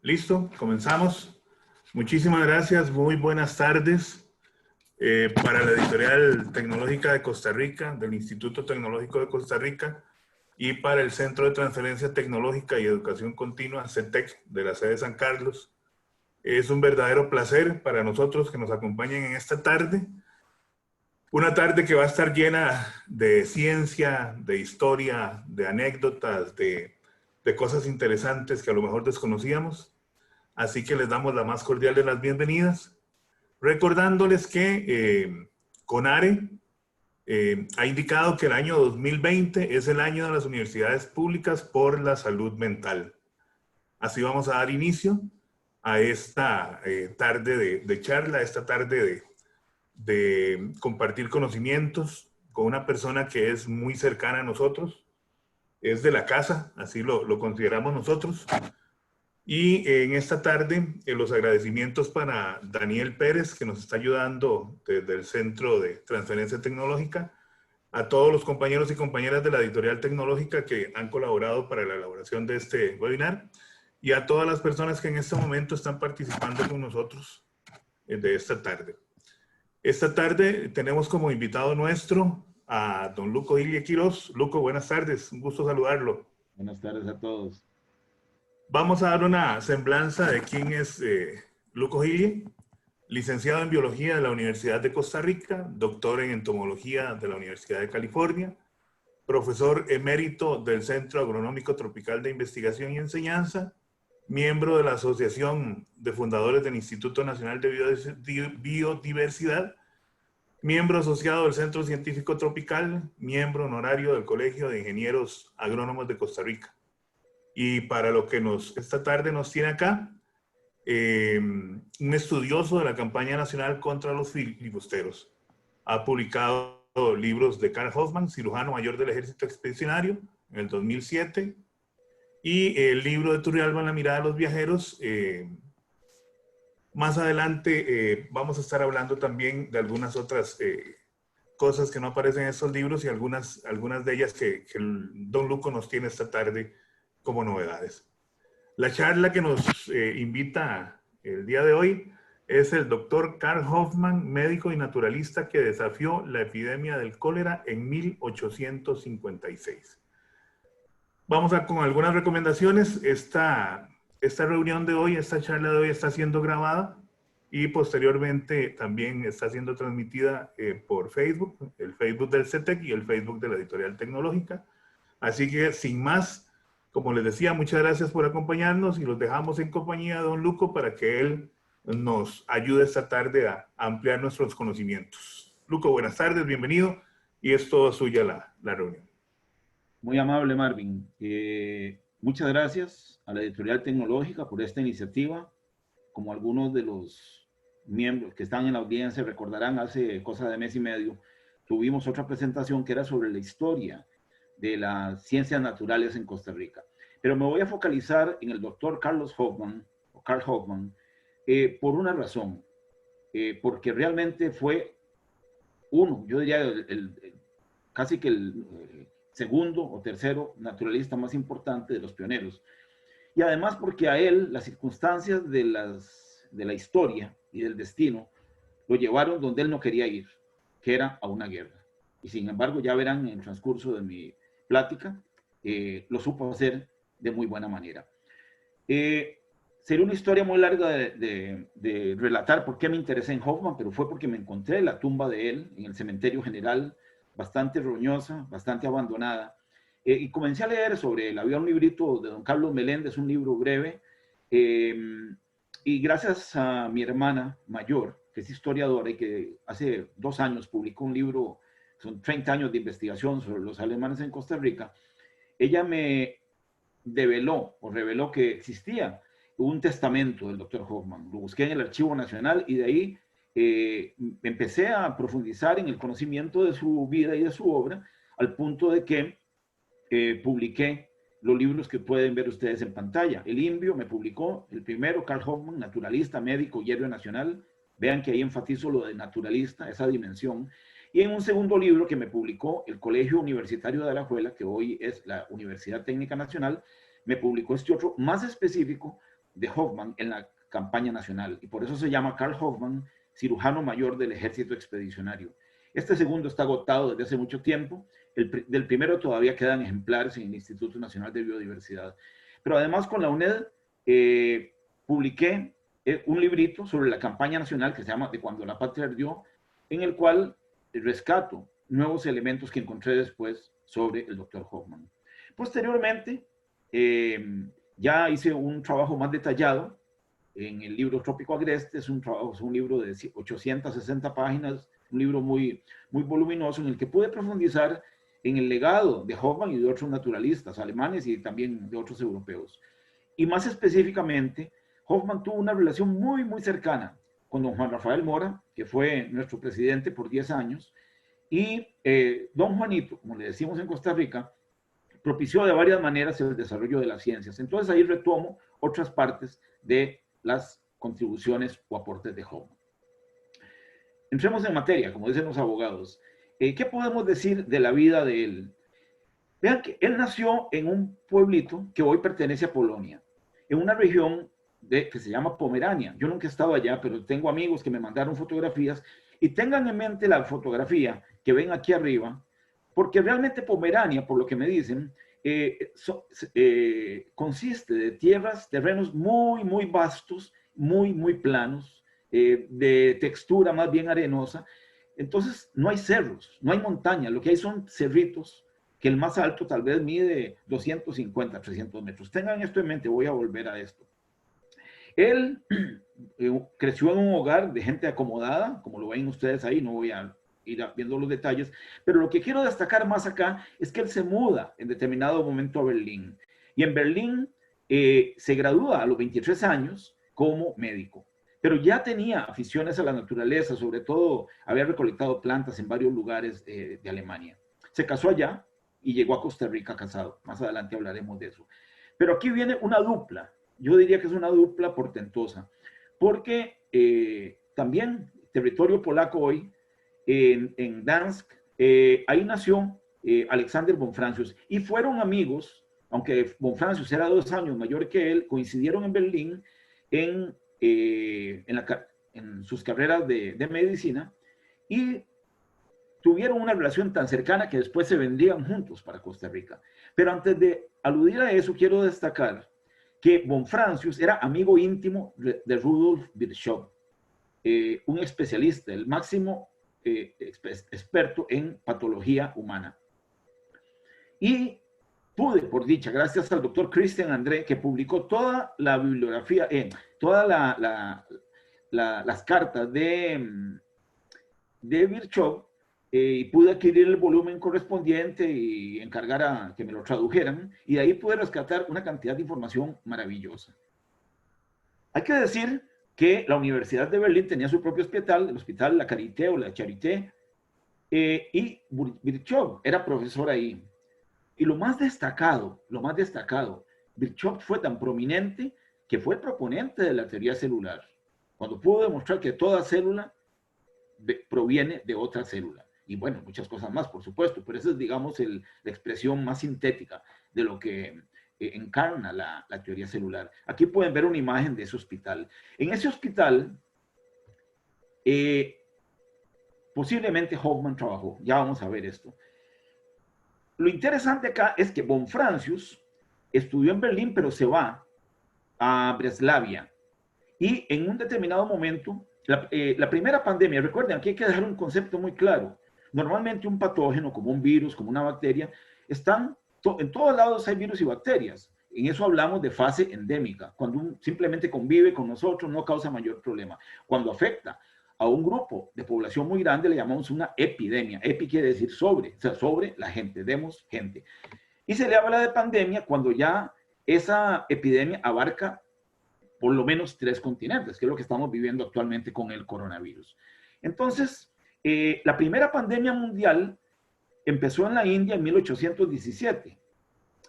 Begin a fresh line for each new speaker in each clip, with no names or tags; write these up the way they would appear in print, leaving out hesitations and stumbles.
Listo, comenzamos. Muchísimas gracias, muy buenas tardes. Para la Editorial Tecnológica de Costa Rica, del Instituto Tecnológico de Costa Rica, y para el Centro de Transferencia Tecnológica y Educación Continua, CETEC, de la sede de San Carlos. Es un verdadero placer para nosotros que nos acompañen en esta tarde. Una tarde que va a estar llena de ciencia, de historia, de anécdotas, de cosas interesantes que a lo mejor desconocíamos. Así que les damos la más cordial de las bienvenidas, recordándoles que CONARE ha indicado que el año 2020 es el año de las universidades públicas por la salud mental. Así vamos a dar inicio a esta tarde de charla, esta tarde de compartir conocimientos con una persona que es muy cercana a nosotros, es de la casa, así lo consideramos nosotros. Y en esta tarde, los agradecimientos para Daniel Pérez, que nos está ayudando desde el Centro de Transferencia Tecnológica, a todos los compañeros y compañeras de la Editorial Tecnológica que han colaborado para la elaboración de este webinar, y a todas las personas que en este momento están participando con nosotros de esta tarde. Esta tarde tenemos como invitado nuestro a don Luco Ilie Quiroz. Luco, buenas tardes, un gusto saludarlo.
Buenas tardes a todos.
Vamos a dar una semblanza de quién es Luco Ilie, licenciado en Biología de la Universidad de Costa Rica, doctor en Entomología de la Universidad de California, profesor emérito del Centro Agronómico Tropical de Investigación y Enseñanza, miembro de la Asociación de Fundadores del Instituto Nacional de Biodiversidad, miembro asociado del Centro Científico Tropical, miembro honorario del Colegio de Ingenieros Agrónomos de Costa Rica. Y para lo que esta tarde nos tiene acá, un estudioso de la campaña nacional contra los filibusteros. Ha publicado libros de Carl Hoffman, cirujano mayor del Ejército Expedicionario, en el 2007, y el libro de Turrialba en la mirada de los viajeros. Más adelante vamos a estar hablando también de algunas otras cosas que no aparecen en estos libros y algunas de ellas que don Luco nos tiene esta tarde como novedades. La charla que nos invita el día de hoy es el doctor Carl Hoffman, médico y naturalista que desafió la epidemia del cólera en 1856. Vamos con algunas recomendaciones. Esta reunión de hoy, esta charla de hoy está siendo grabada y posteriormente también está siendo transmitida por Facebook, el Facebook del CETEC y el Facebook de la Editorial Tecnológica. Así que sin más, como les decía, muchas gracias por acompañarnos y los dejamos en compañía de don Luco para que él nos ayude esta tarde a ampliar nuestros conocimientos. Luco, buenas tardes, bienvenido, y es toda suya la reunión.
Muy amable, Marvin. Muchas gracias a la Editorial Tecnológica por esta iniciativa. Como algunos de los miembros que están en la audiencia recordarán, hace cosa de mes y medio tuvimos otra presentación que era sobre la historia de las ciencias naturales en Costa Rica. Pero me voy a focalizar en el doctor Carl Hoffman, por una razón, porque realmente fue yo diría, casi que el segundo o tercero naturalista más importante de los pioneros. Y además porque a él las circunstancias de la historia y del destino lo llevaron donde él no quería ir, que era a una guerra. Y sin embargo, ya verán en el transcurso de mi plática, lo supo hacer de muy buena manera. Sería una historia muy larga de relatar por qué me interesé en Hoffman, pero fue porque me encontré la tumba de él en el cementerio general, bastante roñosa, bastante abandonada, y comencé a leer sobre él. Había un librito de don Carlos Meléndez, un libro breve, y gracias a mi hermana mayor, que es historiadora y que hace 2 años publicó un libro, son 30 años de investigación sobre los alemanes en Costa Rica, ella me reveló que existía un testamento del doctor Hoffman. Lo busqué en el Archivo Nacional y de ahí empecé a profundizar en el conocimiento de su vida y de su obra, al punto de que publiqué los libros que pueden ver ustedes en pantalla. El INVIO me publicó el primero, Carl Hoffman, naturalista, médico y héroe nacional. Vean que ahí enfatizo lo de naturalista, esa dimensión. Y en un segundo libro que me publicó el Colegio Universitario de Alajuela, que hoy es la Universidad Técnica Nacional, me publicó este otro más específico de Hoffmann en la campaña nacional, y por eso se llama Carl Hoffmann, cirujano mayor del ejército expedicionario. Este segundo está agotado desde hace mucho tiempo. Del primero todavía quedan ejemplares en el Instituto Nacional de Biodiversidad. Pero además con la UNED publiqué un librito sobre la campaña nacional que se llama De cuando la patria ardió, en el cual rescato nuevos elementos que encontré después sobre el doctor Hoffmann. Posteriormente, ya hice un trabajo más detallado en el libro Trópico Agreste. Es un libro de 860 páginas, un libro muy voluminoso en el que pude profundizar en el legado de Hoffmann y de otros naturalistas alemanes y también de otros europeos. Y más específicamente, Hoffmann tuvo una relación muy cercana con don Juan Rafael Mora, que fue nuestro presidente por 10 años, y don Juanito, como le decimos en Costa Rica, propició de varias maneras el desarrollo de las ciencias. Entonces ahí retomo otras partes de las contribuciones o aportes de Hoffmann. Entremos en materia, como dicen los abogados. ¿Qué podemos decir de la vida de él? Vean que él nació en un pueblito que hoy pertenece a Polonia, en una región que se llama Pomerania. Yo nunca he estado allá, pero tengo amigos que me mandaron fotografías, y tengan en mente la fotografía que ven aquí arriba, porque realmente Pomerania, por lo que me dicen, consiste de terrenos muy vastos, muy planos, de textura más bien arenosa. Entonces no hay cerros, no hay montañas, lo que hay son cerritos, que el más alto tal vez mide 250, 300 metros. Tengan esto en mente, voy a volver a esto. Él creció en un hogar de gente acomodada, como lo ven ustedes ahí, no voy a ir viendo los detalles, pero lo que quiero destacar más acá es que él se muda en determinado momento a Berlín, y en Berlín se gradúa a los 23 años como médico, pero ya tenía aficiones a la naturaleza, sobre todo había recolectado plantas en varios lugares de Alemania. Se casó allá y llegó a Costa Rica casado, más adelante hablaremos de eso. Pero aquí viene una dupla, yo diría que es una dupla portentosa, porque también territorio polaco hoy, en Gdansk, ahí nació Alexander von Francius, y fueron amigos, aunque von Francius era 2 años mayor que él, coincidieron en Berlín en sus carreras de medicina, y tuvieron una relación tan cercana que después se vendrían juntos para Costa Rica. Pero antes de aludir a eso, quiero destacar que von Francius era amigo íntimo de Rudolf Virchow, un especialista, el máximo experto en patología humana. Y pude, por dicha, gracias al doctor Christian André, que publicó toda la bibliografía, todas las cartas de Virchow, y pude adquirir el volumen correspondiente y encargar a que me lo tradujeran, y de ahí pude rescatar una cantidad de información maravillosa. Hay que decir que la Universidad de Berlín tenía su propio hospital, el hospital La Charité o La Charité, y Virchow era profesor ahí. Y lo más destacado, Virchow fue tan prominente que fue el proponente de la teoría celular, cuando pudo demostrar que toda célula proviene de otra célula. Y bueno, muchas cosas más, por supuesto, pero esa es, digamos, la expresión más sintética de lo que encarna la teoría celular. Aquí pueden ver una imagen de ese hospital. En ese hospital, posiblemente Hoffmann trabajó. Ya vamos a ver esto. Lo interesante acá es que von Francius estudió en Berlín, pero se va a Breslavia. Y en un determinado momento, la primera pandemia, recuerden, aquí hay que dejar un concepto muy claro. Normalmente un patógeno, como un virus, como una bacteria, en todos lados hay virus y bacterias. En eso hablamos de fase endémica, cuando simplemente convive con nosotros, no causa mayor problema. Cuando afecta a un grupo de población muy grande, le llamamos una epidemia. Epi quiere decir sobre, o sea, sobre la gente, demos gente. Y se le habla de pandemia cuando ya esa epidemia abarca por lo menos 3 continentes, que es lo que estamos viviendo actualmente con el coronavirus. Entonces, la primera pandemia mundial empezó en la India en 1817.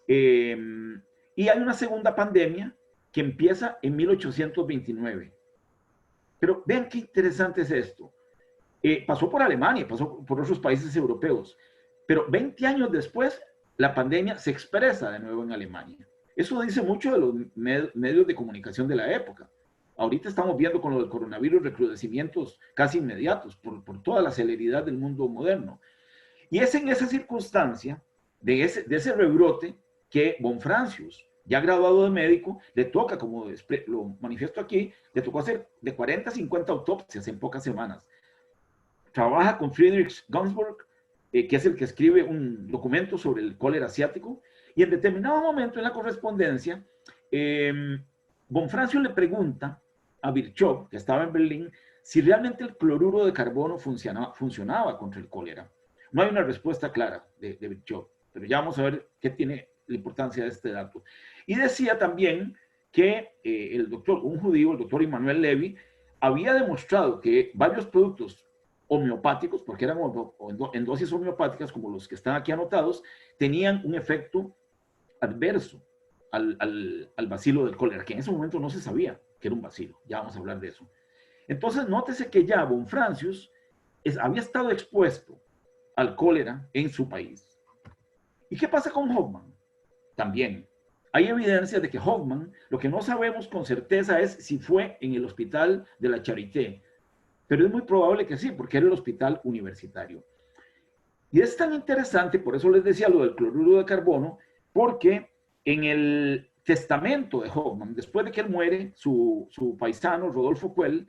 Y hay una segunda pandemia que empieza en 1829. Pero vean qué interesante es esto. Pasó por Alemania, pasó por otros países europeos, pero 20 años después, la pandemia se expresa de nuevo en Alemania. Eso dice mucho de los medios de comunicación de la época. Ahorita estamos viendo con lo del coronavirus recrudecimientos casi inmediatos por toda la celeridad del mundo moderno. Y es en esa circunstancia, de ese rebrote, que Bonfrancius, ya graduado de médico, le toca, como lo manifiesto aquí, le tocó hacer de 40 a 50 autopsias en pocas semanas. Trabaja con Friedrich Gunsberg, que es el que escribe un documento sobre el cólera asiático, y en determinado momento en la correspondencia, Bonfrancius le pregunta a Virchow, que estaba en Berlín, si realmente el cloruro de carbono funcionaba contra el cólera. No hay una respuesta clara de Virchow, pero ya vamos a ver qué tiene la importancia de este dato. Y decía también que un judío, el doctor Immanuel Levy, había demostrado que varios productos homeopáticos, porque eran en dosis homeopáticas como los que están aquí anotados, tenían un efecto adverso al bacilo del cólera, que en ese momento no se sabía que era un bacilo. Ya vamos a hablar de eso. Entonces, nótese que ya Bonfrancius había estado expuesto al cólera en su país. ¿Y qué pasa con Hoffman? También hay evidencia de que Hoffman, lo que no sabemos con certeza es si fue en el hospital de la Charité, pero es muy probable que sí, porque era el hospital universitario. Y es tan interesante, por eso les decía lo del cloruro de carbono, porque en el testamento de Hoffman, después de que él muere, su paisano, Rodolfo Kuell,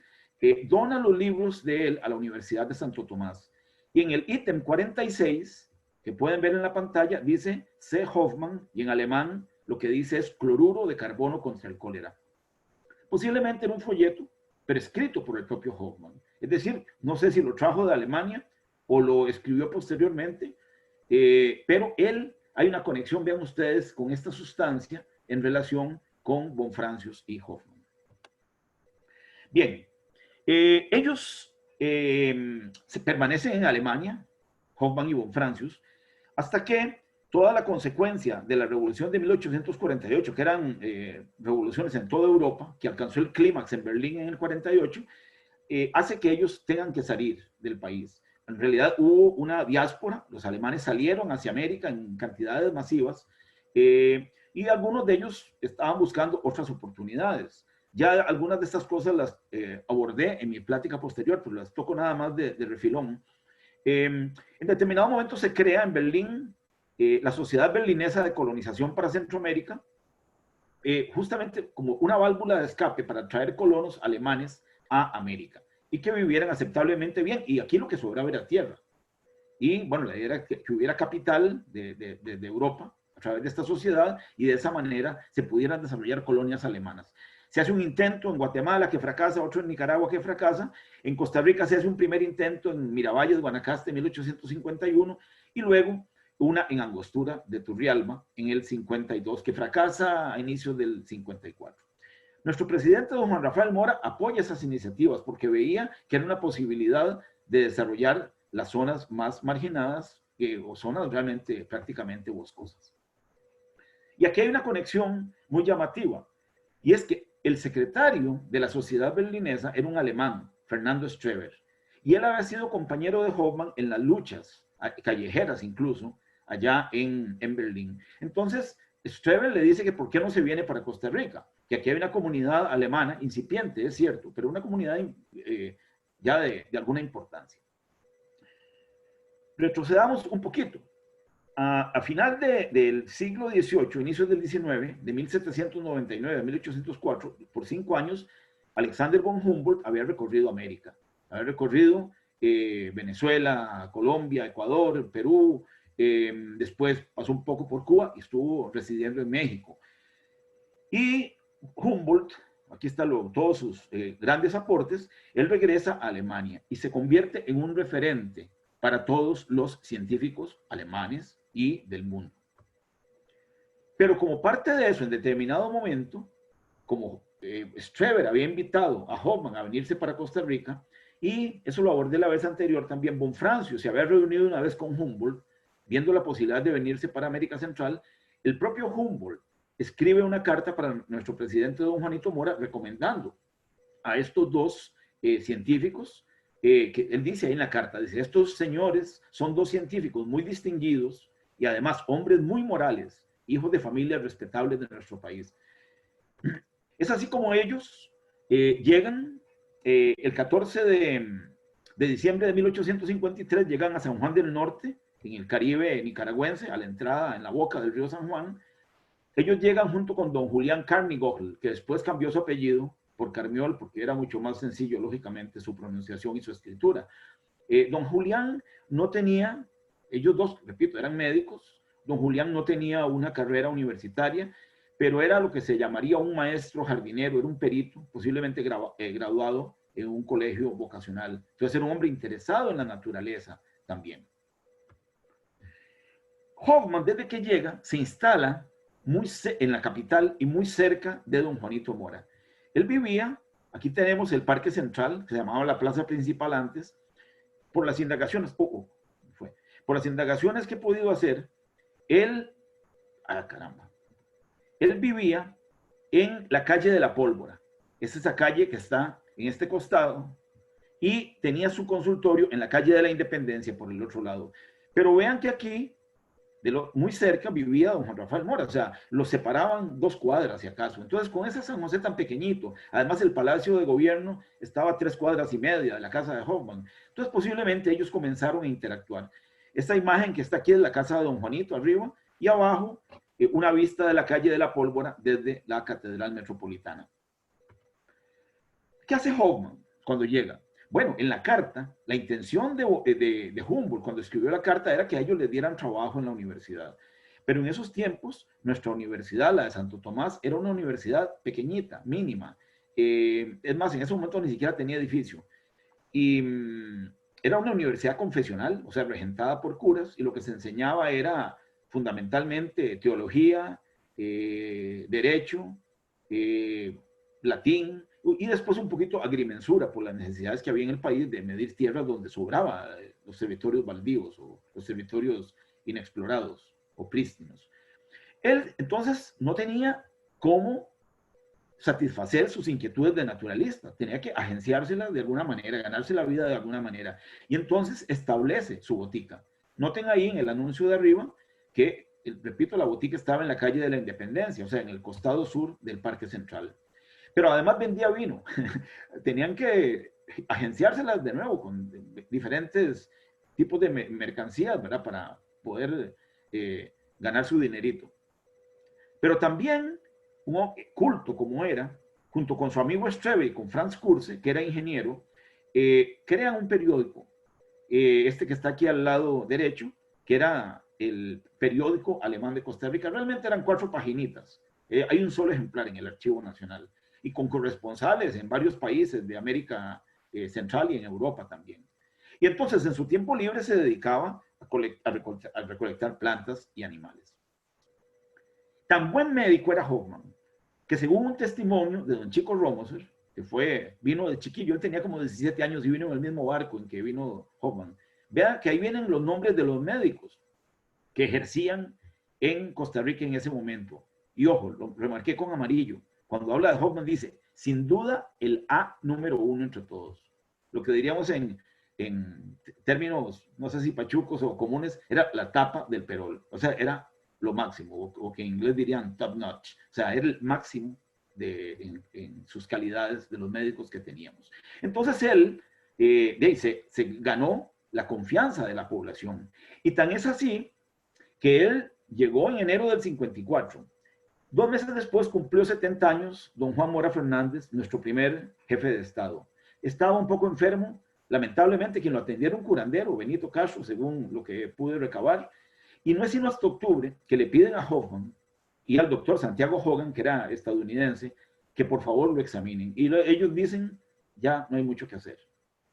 dona los libros de él a la Universidad de Santo Tomás. Y en el ítem 46, que pueden ver en la pantalla, dice C. Hoffman, y en alemán lo que dice es cloruro de carbono contra el cólera. Posiblemente en un folleto, pero escrito por el propio Hoffman. Es decir, no sé si lo trajo de Alemania o lo escribió posteriormente, pero hay una conexión, vean ustedes, con esta sustancia en relación con Bonfrancius y Hoffman. Bien, ellos se permanecen en Alemania, Hoffman y Bonfrancius, hasta que toda la consecuencia de la revolución de 1848, que eran revoluciones en toda Europa, que alcanzó el clímax en Berlín en el 48, hace que ellos tengan que salir del país. En realidad hubo una diáspora, los alemanes salieron hacia América en cantidades masivas, y algunos de ellos estaban buscando otras oportunidades. Ya algunas de estas cosas las abordé en mi plática posterior, pero las toco nada más de refilón. En determinado momento se crea en Berlín la Sociedad Berlinesa de Colonización para Centroamérica, justamente como una válvula de escape para traer colonos alemanes a América y que vivieran aceptablemente bien. Y aquí lo que sobraba era tierra. Y bueno, la idea era que hubiera capital de Europa a través de esta sociedad y de esa manera se pudieran desarrollar colonias alemanas. Se hace un intento en Guatemala que fracasa, otro en Nicaragua que fracasa. En Costa Rica se hace un primer intento en Miravalles, Guanacaste, en 1851, y luego una en Angostura de Turrialba en el 52, que fracasa a inicios del 54. Nuestro presidente, don Juan Rafael Mora, apoya esas iniciativas porque veía que era una posibilidad de desarrollar las zonas más marginadas o zonas realmente prácticamente boscosas. Y aquí hay una conexión muy llamativa, y es que el secretario de la sociedad berlinesa era un alemán, Fernando Streber, y él había sido compañero de Hoffman en las luchas callejeras incluso, allá en Berlín. Entonces, Streber le dice que por qué no se viene para Costa Rica, que aquí hay una comunidad alemana incipiente, es cierto, pero una comunidad ya de alguna importancia. Retrocedamos un poquito. A final del siglo XVIII, inicios del XIX, de 1799 a 1804, por 5 años, Alexander von Humboldt había recorrido América. Había recorrido Venezuela, Colombia, Ecuador, Perú, después pasó un poco por Cuba y estuvo residiendo en México. Y Humboldt, aquí están todos sus grandes aportes, él regresa a Alemania y se convierte en un referente para todos los científicos alemanes y del mundo. Pero como parte de eso, en determinado momento, como Streber había invitado a Hoffman a venirse para Costa Rica, y eso lo abordé la vez anterior también, Bonfrancius se había reunido una vez con Humboldt, viendo la posibilidad de venirse para América Central. El propio Humboldt escribe una carta para nuestro presidente don Juanito Mora recomendando a estos dos científicos, que él dice ahí en la carta, dice, estos señores son dos científicos muy distinguidos y además hombres muy morales hijos de familias respetables de nuestro país. Es así como ellos llegan el 14 de diciembre de 1853, llegan a San Juan del Norte, en el Caribe nicaragüense, a la entrada en la boca del río San Juan. Ellos llegan junto con don Julián Carmichael, que después cambió su apellido por Carmiol, porque era mucho más sencillo, lógicamente, su pronunciación y su escritura. Don Julián no tenía, ellos dos, repito, eran médicos. Don Julián no tenía una carrera universitaria, pero era lo que se llamaría un maestro jardinero, era un perito, posiblemente graduado en un colegio vocacional. Entonces era un hombre interesado en la naturaleza también. Hoffman, desde que llega, se instala en la capital y muy cerca de don Juanito Mora. Él vivía, aquí tenemos el Parque Central, que se llamaba la Plaza Principal antes, por las indagaciones, por las indagaciones que he podido hacer, él vivía en la calle de la Pólvora. Es esa calle que está en este costado, y tenía su consultorio en la calle de la Independencia por el otro lado. Pero vean que aquí, muy cerca, vivía don Juan Rafael Mora, o sea, los separaban 2 cuadras si acaso. Entonces, con ese San José tan pequeñito, además el Palacio de Gobierno estaba a 3 cuadras y media de la casa de Hoffman. Entonces, posiblemente ellos comenzaron a interactuar. Esta imagen que está aquí es la casa de don Juanito arriba, y abajo una vista de la calle de la Pólvora desde la Catedral Metropolitana. ¿Qué hace Hoffman cuando llega? Bueno, en la carta, la intención de Humboldt cuando escribió la carta era que a ellos les dieran trabajo en la universidad. Pero en esos tiempos, nuestra universidad, la de Santo Tomás, era una universidad pequeñita, mínima. Es más, en ese momento ni siquiera tenía edificio. Y era una universidad confesional, o sea, regentada por curas, y lo que se enseñaba era fundamentalmente teología, derecho, latín, y después un poquito agrimensura por las necesidades que había en el país de medir tierras donde sobraba los territorios baldíos o los territorios inexplorados o prístinos. Él entonces no tenía cómo satisfacer sus inquietudes de naturalista, tenía que agenciárselas de alguna manera, ganarse la vida de alguna manera, y entonces establece su botica. Noten ahí en el anuncio de arriba que, repito, la botica estaba en la calle de la Independencia, o sea, en el costado sur del Parque Central. Pero además vendía vino. Tenían que agenciárselas de nuevo con diferentes tipos de mercancías, ¿verdad? Para poder ganar su dinerito. Pero también, un culto como era, junto con su amigo Strebe y con Franz Kurse, que era ingeniero, crean un periódico, este que está aquí al lado derecho, que era el periódico alemán de Costa Rica. Realmente eran 4 paginitas. Hay un solo ejemplar en el Archivo Nacional, y con corresponsales en varios países de América Central y en Europa también. Y entonces en su tiempo libre se dedicaba a recolectar plantas y animales. Tan buen médico era Hoffman, que según un testimonio de don Chico Romoser, que vino de chiquillo, él tenía como 17 años y vino en el mismo barco en que vino Hoffman. Vean que ahí vienen los nombres de los médicos que ejercían en Costa Rica en ese momento. Y ojo, lo remarqué con amarillo. Cuando habla de Hoffman dice, sin duda, el A número 1 entre todos. Lo que diríamos en términos, no sé si pachucos o comunes, era la tapa del perol. O sea, era lo máximo, o que en inglés dirían top notch. O sea, era el máximo en sus calidades de los médicos que teníamos. Entonces él se ganó la confianza de la población. Y tan es así que él llegó en enero del 54. 2 meses después cumplió 70 años don Juan Mora Fernández, nuestro primer jefe de Estado. Estaba un poco enfermo, lamentablemente quien lo atendiera era un curandero, Benito Castro, según lo que pude recabar, y no es sino hasta octubre que le piden a Hoffman y al doctor Santiago Hogan, que era estadounidense, que por favor lo examinen. Y ellos dicen, ya no hay mucho que hacer.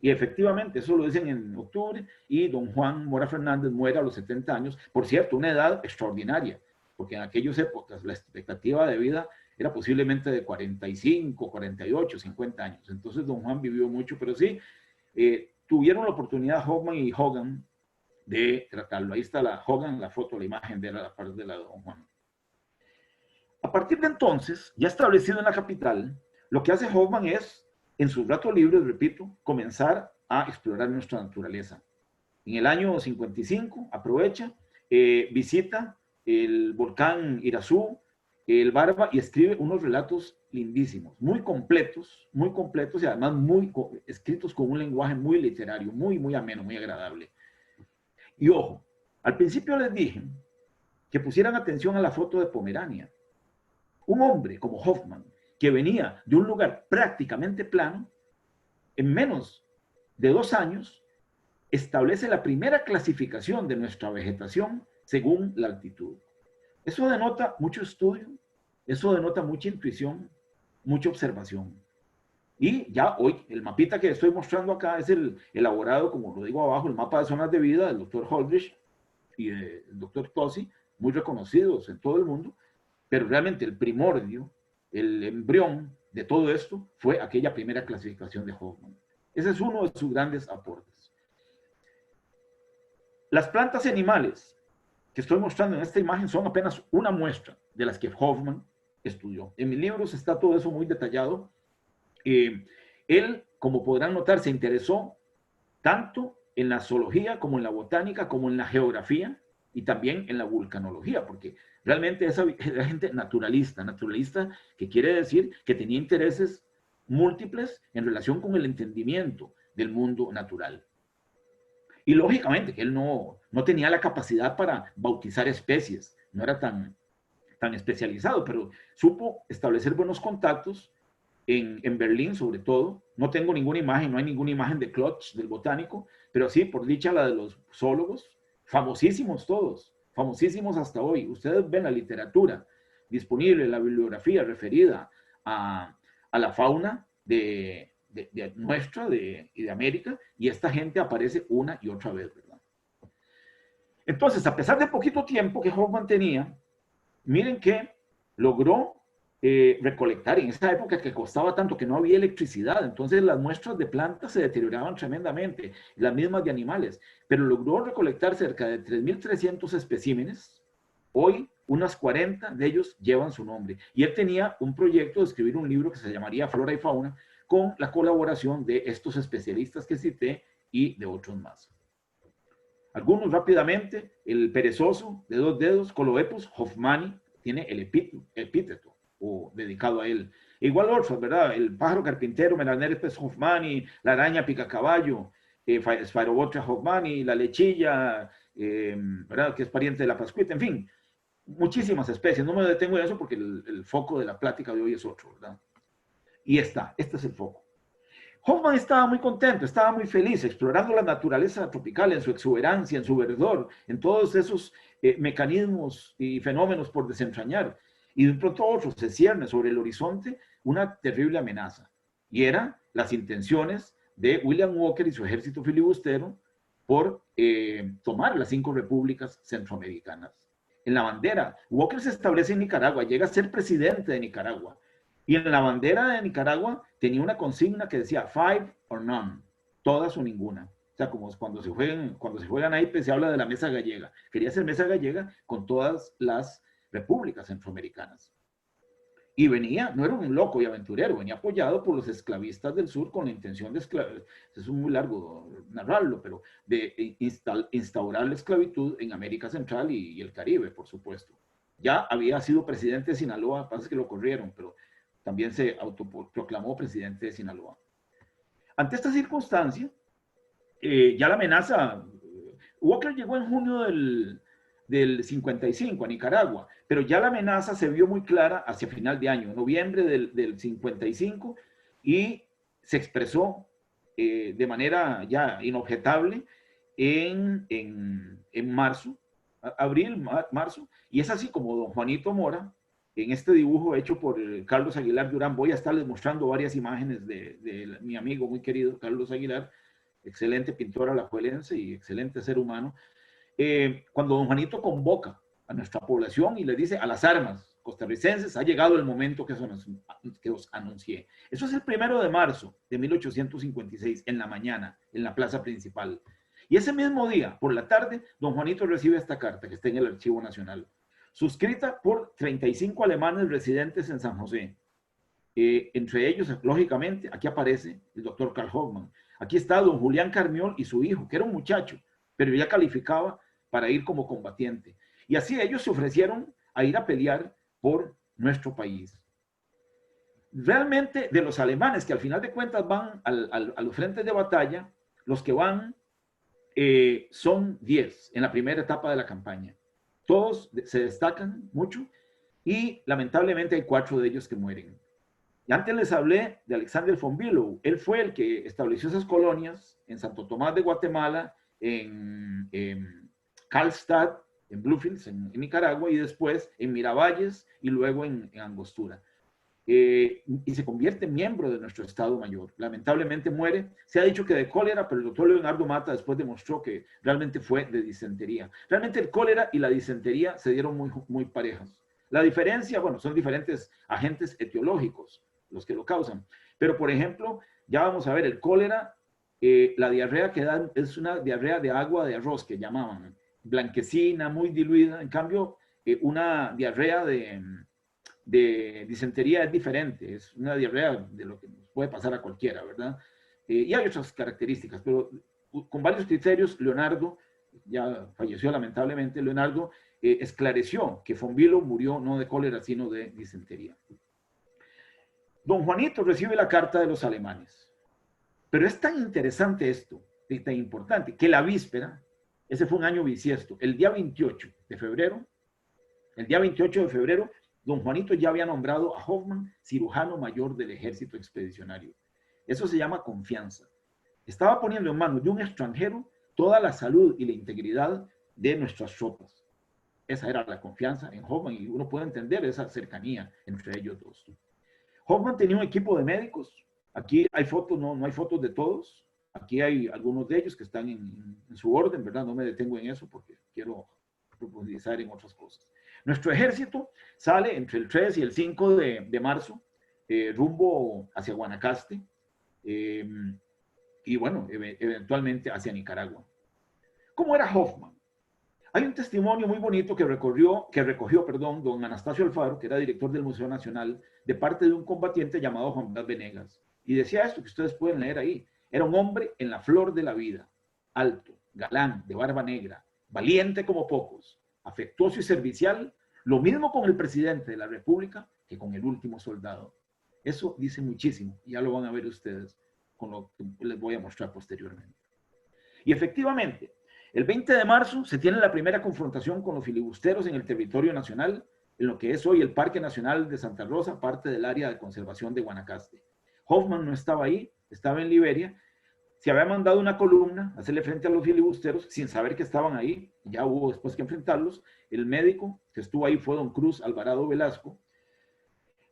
Y efectivamente, eso lo dicen en octubre, y don Juan Mora Fernández muere a los 70 años, por cierto, una edad extraordinaria, porque en aquellas épocas la expectativa de vida era posiblemente de 45, 48, 50 años. Entonces don Juan vivió mucho, pero sí, tuvieron la oportunidad Hoffman y Hogan de tratarlo. Ahí está la Hogan, la foto, la imagen de la parte de la de don Juan. A partir de entonces, ya establecido en la capital, lo que hace Hoffman es, en sus ratos libres, repito, comenzar a explorar nuestra naturaleza. En el año 55 aprovecha, visita el volcán Irazú, el Barba, y escribe unos relatos lindísimos, muy completos y además escritos con un lenguaje muy literario, muy ameno, muy agradable. Y ojo, al principio les dije que pusieran atención a la foto de Pomerania. Un hombre como Hoffmann, que venía de un lugar prácticamente plano, en menos de 2 años, establece la primera clasificación de nuestra vegetación según la altitud. Eso denota mucho estudio, eso denota mucha intuición, mucha observación. Y ya hoy, el mapita que estoy mostrando acá es el elaborado, como lo digo abajo, el mapa de zonas de vida del doctor Holdridge y del doctor Tosi, muy reconocidos en todo el mundo, pero realmente el primordio, el embrión de todo esto fue aquella primera clasificación de Hoffmann. Ese es uno de sus grandes aportes. Las plantas y animales que estoy mostrando en esta imagen son apenas una muestra de las que Hoffmann estudió. En mis libros está todo eso muy detallado. Él, como podrán notar, se interesó tanto en la zoología como en la botánica, como en la geografía y también en la vulcanología, porque realmente era gente naturalista que quiere decir que tenía intereses múltiples en relación con el entendimiento del mundo natural. Y lógicamente que él no tenía la capacidad para bautizar especies, no era tan especializado, pero supo establecer buenos contactos en Berlín sobre todo. No tengo ninguna imagen, no hay ninguna imagen de Klotz, del botánico, pero sí, por dicha, la de los zoólogos, famosísimos todos, famosísimos hasta hoy. Ustedes ven la literatura disponible, la bibliografía referida a la fauna de nuestra y de América, y esta gente aparece una y otra vez, ¿verdad? Entonces, a pesar de poquito tiempo que Hoffmann tenía, miren que logró recolectar en esa época que costaba tanto, que no había electricidad, entonces las muestras de plantas se deterioraban tremendamente, las mismas de animales, pero logró recolectar cerca de 3.300 especímenes. Hoy unas 40 de ellos llevan su nombre, y él tenía un proyecto de escribir un libro que se llamaría Flora y Fauna, con la colaboración de estos especialistas que cité y de otros más. Algunos rápidamente: el perezoso de 2 dedos, Coloepus hoffmanni, tiene el epíteto o dedicado a él. Igual otros, ¿verdad? El pájaro carpintero, Melanerpes hoffmanni, la araña picacaballo, Sphaerobothria hoffmanni, la lechilla, ¿verdad? Que es pariente de la pascuita, en fin, muchísimas especies. No me detengo en eso porque el foco de la plática de hoy es otro, ¿verdad? Y este es el foco. Hoffmann estaba muy contento, estaba muy feliz, explorando la naturaleza tropical en su exuberancia, en su verdor, en todos esos mecanismos y fenómenos por desentrañar. Y de pronto otro se cierne sobre el horizonte una terrible amenaza, y eran las intenciones de William Walker y su ejército filibustero por tomar las 5 repúblicas centroamericanas. En la bandera, Walker se establece en Nicaragua, llega a ser presidente de Nicaragua, y en la bandera de Nicaragua tenía una consigna que decía 5 or none, todas o ninguna. O sea, como cuando se juegan naipes, se habla de la mesa gallega. Quería hacer mesa gallega con todas las repúblicas centroamericanas. Y venía, no era un loco y aventurero, venía apoyado por los esclavistas del sur con la intención de es muy largo narrarlo, pero de instaurar la esclavitud en América Central y el Caribe, por supuesto. Ya había sido presidente de Sinaloa, pasa que lo corrieron, pero también se autoproclamó presidente de Sinaloa. Ante esta circunstancia, ya la amenaza, Walker llegó en junio del 55 a Nicaragua, pero ya la amenaza se vio muy clara hacia final de año, noviembre del 55, y se expresó de manera ya inobjetable en marzo, marzo, y es así como don Juanito Mora, en este dibujo hecho por Carlos Aguilar Durán, voy a estarles mostrando varias imágenes de mi amigo muy querido Carlos Aguilar, excelente pintor alajuelense y excelente ser humano. Cuando don Juanito convoca a nuestra población y le dice: a las armas costarricenses, ha llegado el momento que os anuncié. Eso es el 1 de marzo de 1856, en la mañana, en la plaza principal. Y ese mismo día, por la tarde, don Juanito recibe esta carta que está en el Archivo Nacional, suscrita por 35 alemanes residentes en San José. Entre ellos, lógicamente, aquí aparece el doctor Karl Hoffmann. Aquí está don Julián Carmiol y su hijo, que era un muchacho, pero ya calificaba para ir como combatiente. Y así ellos se ofrecieron a ir a pelear por nuestro país. Realmente de los alemanes, que al final de cuentas van a los frentes de batalla, los que van son 10 en la primera etapa de la campaña. Todos se destacan mucho y lamentablemente hay 4 de ellos que mueren. Y antes les hablé de Alexander von Bülow. Él fue el que estableció esas colonias en Santo Tomás de Guatemala, en Karlstad, en Bluefields, en Nicaragua, y después en Miravalles y luego en Angostura. Y se convierte en miembro de nuestro Estado Mayor. Lamentablemente muere. Se ha dicho que de cólera, pero el doctor Leonardo Mata después demostró que realmente fue de disentería. Realmente el cólera y la disentería se dieron muy parejas. La diferencia, bueno, son diferentes agentes etiológicos los que lo causan. Pero, por ejemplo, ya vamos a ver, el cólera, la diarrea que dan es una diarrea de agua de arroz, que llamaban, blanquecina, muy diluida. En cambio, una diarrea de disentería es diferente, es una diarrea de lo que nos puede pasar a cualquiera, ¿verdad? Y hay otras características, pero con varios criterios, Leonardo, ya falleció lamentablemente, Leonardo esclareció que von Bülow murió no de cólera, sino de disentería. Don Juanito recibe la carta de los alemanes, pero es tan interesante esto, y tan importante, que la víspera, ese fue un año bisiesto, el día 28 de febrero, don Juanito ya había nombrado a Hoffman cirujano mayor del ejército expedicionario. Eso se llama confianza. Estaba poniendo en manos de un extranjero toda la salud y la integridad de nuestras tropas. Esa era la confianza en Hoffman y uno puede entender esa cercanía entre ellos dos. Hoffman tenía un equipo de médicos. Aquí hay fotos, no hay fotos de todos. Aquí hay algunos de ellos que están en su orden, ¿verdad? No me detengo en eso porque quiero profundizar en otras cosas. Nuestro ejército sale entre el 3 y el 5 de marzo, rumbo hacia Guanacaste, y bueno, eventualmente hacia Nicaragua. ¿Cómo era Hoffman? Hay un testimonio muy bonito que recogió, don Anastasio Alfaro, que era director del Museo Nacional, de parte de un combatiente llamado Juan Blas Venegas. Y decía esto que ustedes pueden leer ahí. Era un hombre en la flor de la vida, alto, galán, de barba negra, valiente como pocos, afectuoso y servicial, lo mismo con el presidente de la República que con el último soldado. Eso dice muchísimo, y ya lo van a ver ustedes con lo que les voy a mostrar posteriormente. Y efectivamente, el 20 de marzo se tiene la primera confrontación con los filibusteros en el territorio nacional, en lo que es hoy el Parque Nacional de Santa Rosa, parte del área de conservación de Guanacaste. Hoffman no estaba ahí, estaba en Liberia. Se había mandado una columna a hacerle frente a los filibusteros sin saber que estaban ahí. Ya hubo después que enfrentarlos. El médico que estuvo ahí fue don Cruz Alvarado Velasco.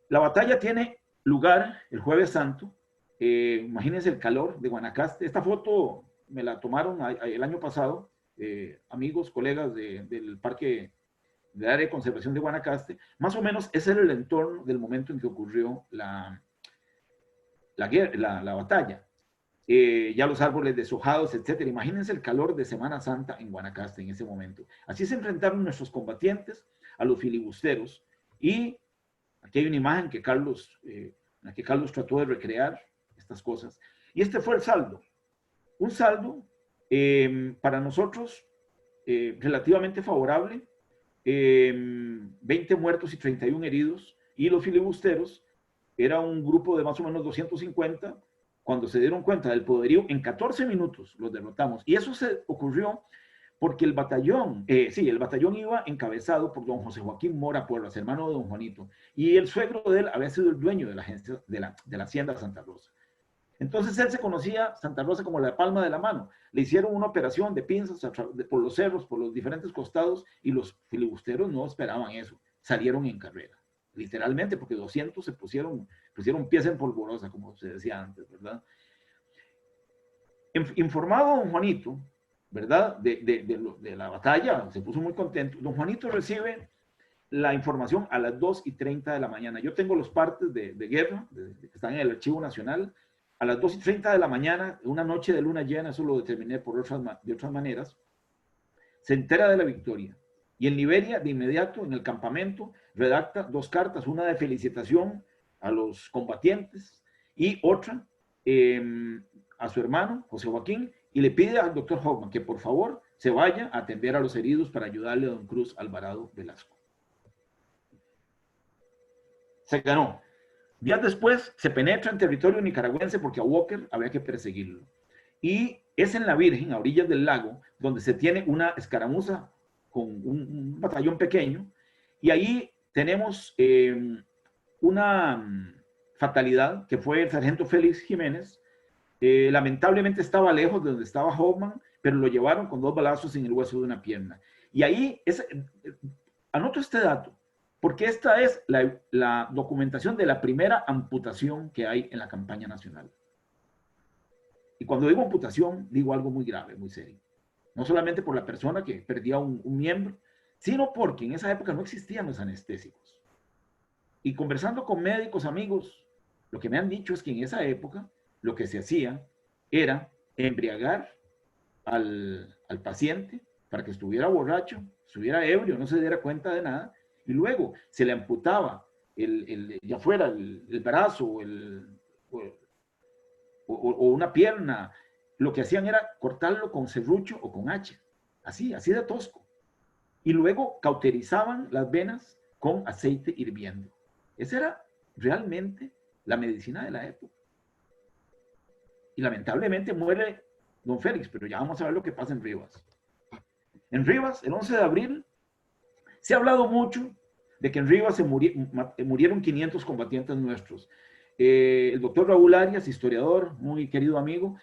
La batalla tiene lugar el Jueves Santo. Imagínense el calor de Guanacaste. Esta foto me la tomaron el año pasado, amigos, colegas del Parque del Área de Conservación de Guanacaste. Más o menos ese era el entorno del momento en que ocurrió la batalla. Ya los árboles deshojados, etcétera. Imagínense el calor de Semana Santa en Guanacaste en ese momento. Así se enfrentaron nuestros combatientes a los filibusteros. Y aquí hay una imagen que Carlos trató de recrear estas cosas. Y este fue el saldo. Un saldo para nosotros relativamente favorable. 20 muertos y 31 heridos. Y los filibusteros era un grupo de más o menos 250. Cuando se dieron cuenta del poderío, en 14 minutos los derrotamos. Y eso se ocurrió porque el batallón iba encabezado por don José Joaquín Mora Porras, hermano de don Juanito. Y el suegro de él había sido el dueño de la agencia de la hacienda Santa Rosa. Entonces él se conocía Santa Rosa como la palma de la mano. Le hicieron una operación de pinzas por los cerros, por los diferentes costados, y los filibusteros no esperaban eso. Salieron en carrera, literalmente, porque 200 se pusieron pies en polvorosa, como se decía antes, ¿verdad? Informado don Juanito, ¿verdad? De la batalla, se puso muy contento. Don Juanito recibe la información a las 2:30 de la mañana. Yo tengo los partes de guerra, que están en el Archivo Nacional. A las 2:30 de la mañana, una noche de luna llena, eso lo determiné de otras maneras, se entera de la victoria. Y en Liberia, de inmediato, en el campamento, redacta 2 cartas, una de felicitación a los combatientes y otra a su hermano, José Joaquín, y le pide al doctor Hoffman que por favor se vaya a atender a los heridos para ayudarle a don Cruz Alvarado Velasco. Se ganó. Días después se penetra en territorio nicaragüense porque a Walker había que perseguirlo. Y es en La Virgen, a orillas del lago, donde se tiene una escaramuza con un batallón pequeño. Y ahí tenemos una fatalidad que fue el sargento Félix Jiménez. Lamentablemente estaba lejos de donde estaba Hoffman, pero lo llevaron con 2 balazos en el hueso de una pierna. Y ahí, anoto este dato, porque esta es la documentación de la primera amputación que hay en la campaña nacional. Y cuando digo amputación, digo algo muy grave, muy serio. No solamente por la persona que perdía un miembro, sino porque en esa época no existían los anestésicos. Y conversando con médicos, amigos, lo que me han dicho es que en esa época lo que se hacía era embriagar al paciente para que estuviera borracho, estuviera ebrio, no se diera cuenta de nada, y luego se le amputaba ya fuera el brazo o una pierna. Lo que hacían era cortarlo con serrucho o con hacha, así de tosco. Y luego cauterizaban las venas con aceite hirviendo. Esa era realmente la medicina de la época. Y lamentablemente muere don Félix, pero ya vamos a ver lo que pasa en Rivas. En Rivas, el 11 de abril, se ha hablado mucho de que en Rivas murieron 500 combatientes nuestros. El doctor Raúl Arias, historiador, muy querido amigo,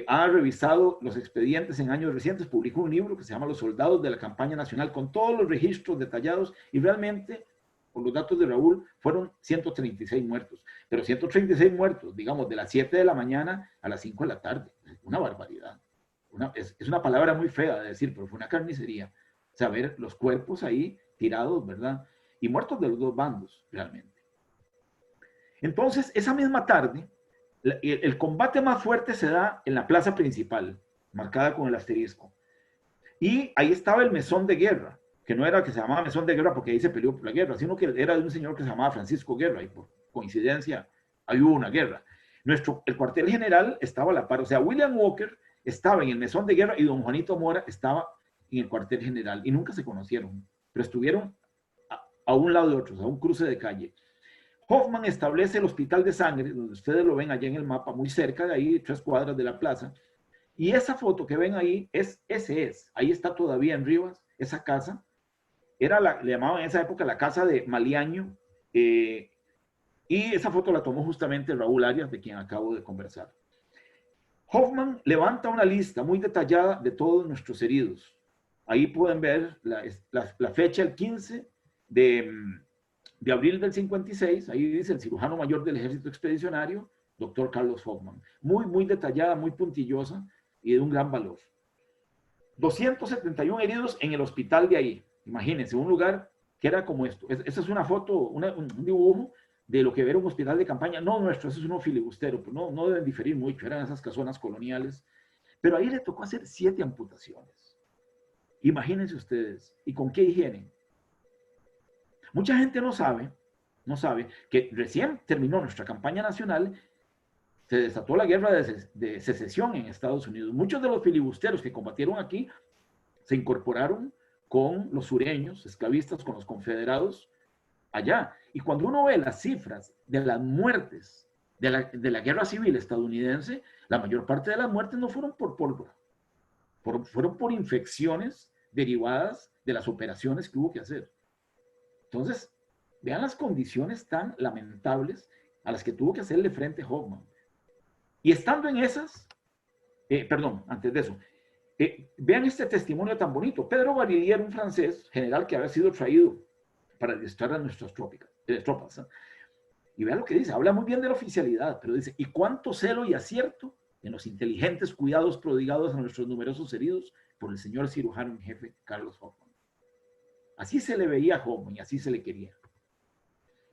ha revisado los expedientes en años recientes, publicó un libro que se llama Los soldados de la campaña nacional, con todos los registros detallados, y realmente, por los datos de Raúl, fueron 136 muertos. Pero 136 muertos, digamos, de las 7 de la mañana a las 5 de la tarde. Una barbaridad. Es una palabra muy fea de decir, pero fue una carnicería. Saber los cuerpos ahí tirados, ¿verdad? Y muertos de los 2 bandos, realmente. Entonces, esa misma tarde, el combate más fuerte se da en la plaza principal, marcada con el asterisco. Y ahí estaba el mesón de guerra, que no era que se llamaba mesón de guerra porque ahí se peleó por la guerra, sino que era de un señor que se llamaba Francisco Guerra, y por coincidencia ahí hubo una guerra. El cuartel general estaba a la par, o sea, William Walker estaba en el mesón de guerra y don Juanito Mora estaba en el cuartel general, y nunca se conocieron, pero estuvieron a un lado de otros, a un cruce de calle. Hoffman establece el hospital de sangre, donde ustedes lo ven allá en el mapa, muy cerca de ahí, 3 cuadras de la plaza. Y esa foto que ven ahí, ahí está todavía en Rivas, esa casa. Le llamaban en esa época la casa de Maliaño. Y esa foto la tomó justamente Raúl Arias, de quien acabo de conversar. Hoffman levanta una lista muy detallada de todos nuestros heridos. Ahí pueden ver la fecha, el 15 de abril del 56, ahí dice el cirujano mayor del ejército expedicionario, doctor Carlos Hoffman. Muy, muy detallada, muy puntillosa y de un gran valor. 271 heridos en el hospital de ahí. Imagínense, un lugar que era como esto. Esa es una foto, un dibujo de lo que era un hospital de campaña. No nuestro, eso es uno filibustero, pero no deben diferir mucho, eran esas casonas coloniales. Pero ahí le tocó hacer 7 amputaciones. Imagínense ustedes, ¿y con qué higiene? Mucha gente no sabe que recién terminó nuestra campaña nacional, se desató la guerra de secesión en Estados Unidos. Muchos de los filibusteros que combatieron aquí se incorporaron con los sureños, esclavistas, con los confederados allá. Y cuando uno ve las cifras de las muertes de la guerra civil estadounidense, la mayor parte de las muertes no fueron por pólvora, fueron por infecciones derivadas de las operaciones que hubo que hacer. Entonces, vean las condiciones tan lamentables a las que tuvo que hacerle frente Hoffman. Y estando en esas, antes de eso, vean este testimonio tan bonito. Pedro Barillier, un francés, general que había sido traído para adiestrar a nuestras tropas. ¿Eh? Y vean lo que dice, habla muy bien de la oficialidad, pero dice, ¿y cuánto celo y acierto en los inteligentes cuidados prodigados a nuestros numerosos heridos por el señor cirujano en jefe Carlos Hoffman? Así se le veía a Hoffman y así se le quería.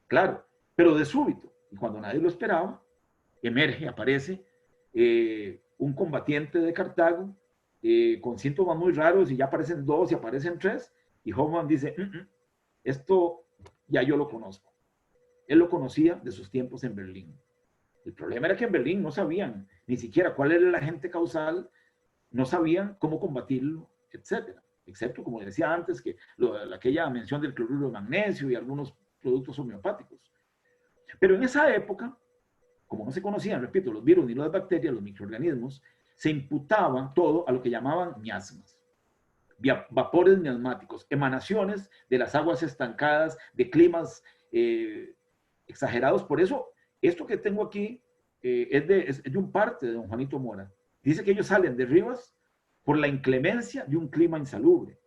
Claro, pero de súbito, y cuando nadie lo esperaba, aparece un combatiente de Cartago con síntomas muy raros, y ya aparecen 2 y aparecen 3, y Hoffman dice, esto ya yo lo conozco. Él lo conocía de sus tiempos en Berlín. El problema era que en Berlín no sabían ni siquiera cuál era el agente causal, no sabían cómo combatirlo, etcétera. Excepto, como decía antes, que aquella mención del cloruro de magnesio y algunos productos homeopáticos. Pero en esa época, como no se conocían, repito, los virus ni las bacterias, los microorganismos, se imputaba todo a lo que llamaban miasmas, vapores miasmáticos, emanaciones de las aguas estancadas, de climas exagerados. Por eso, esto que tengo aquí es de un parte de don Juanito Mora. Dice que ellos salen de Rivas por la inclemencia de un clima insalubre.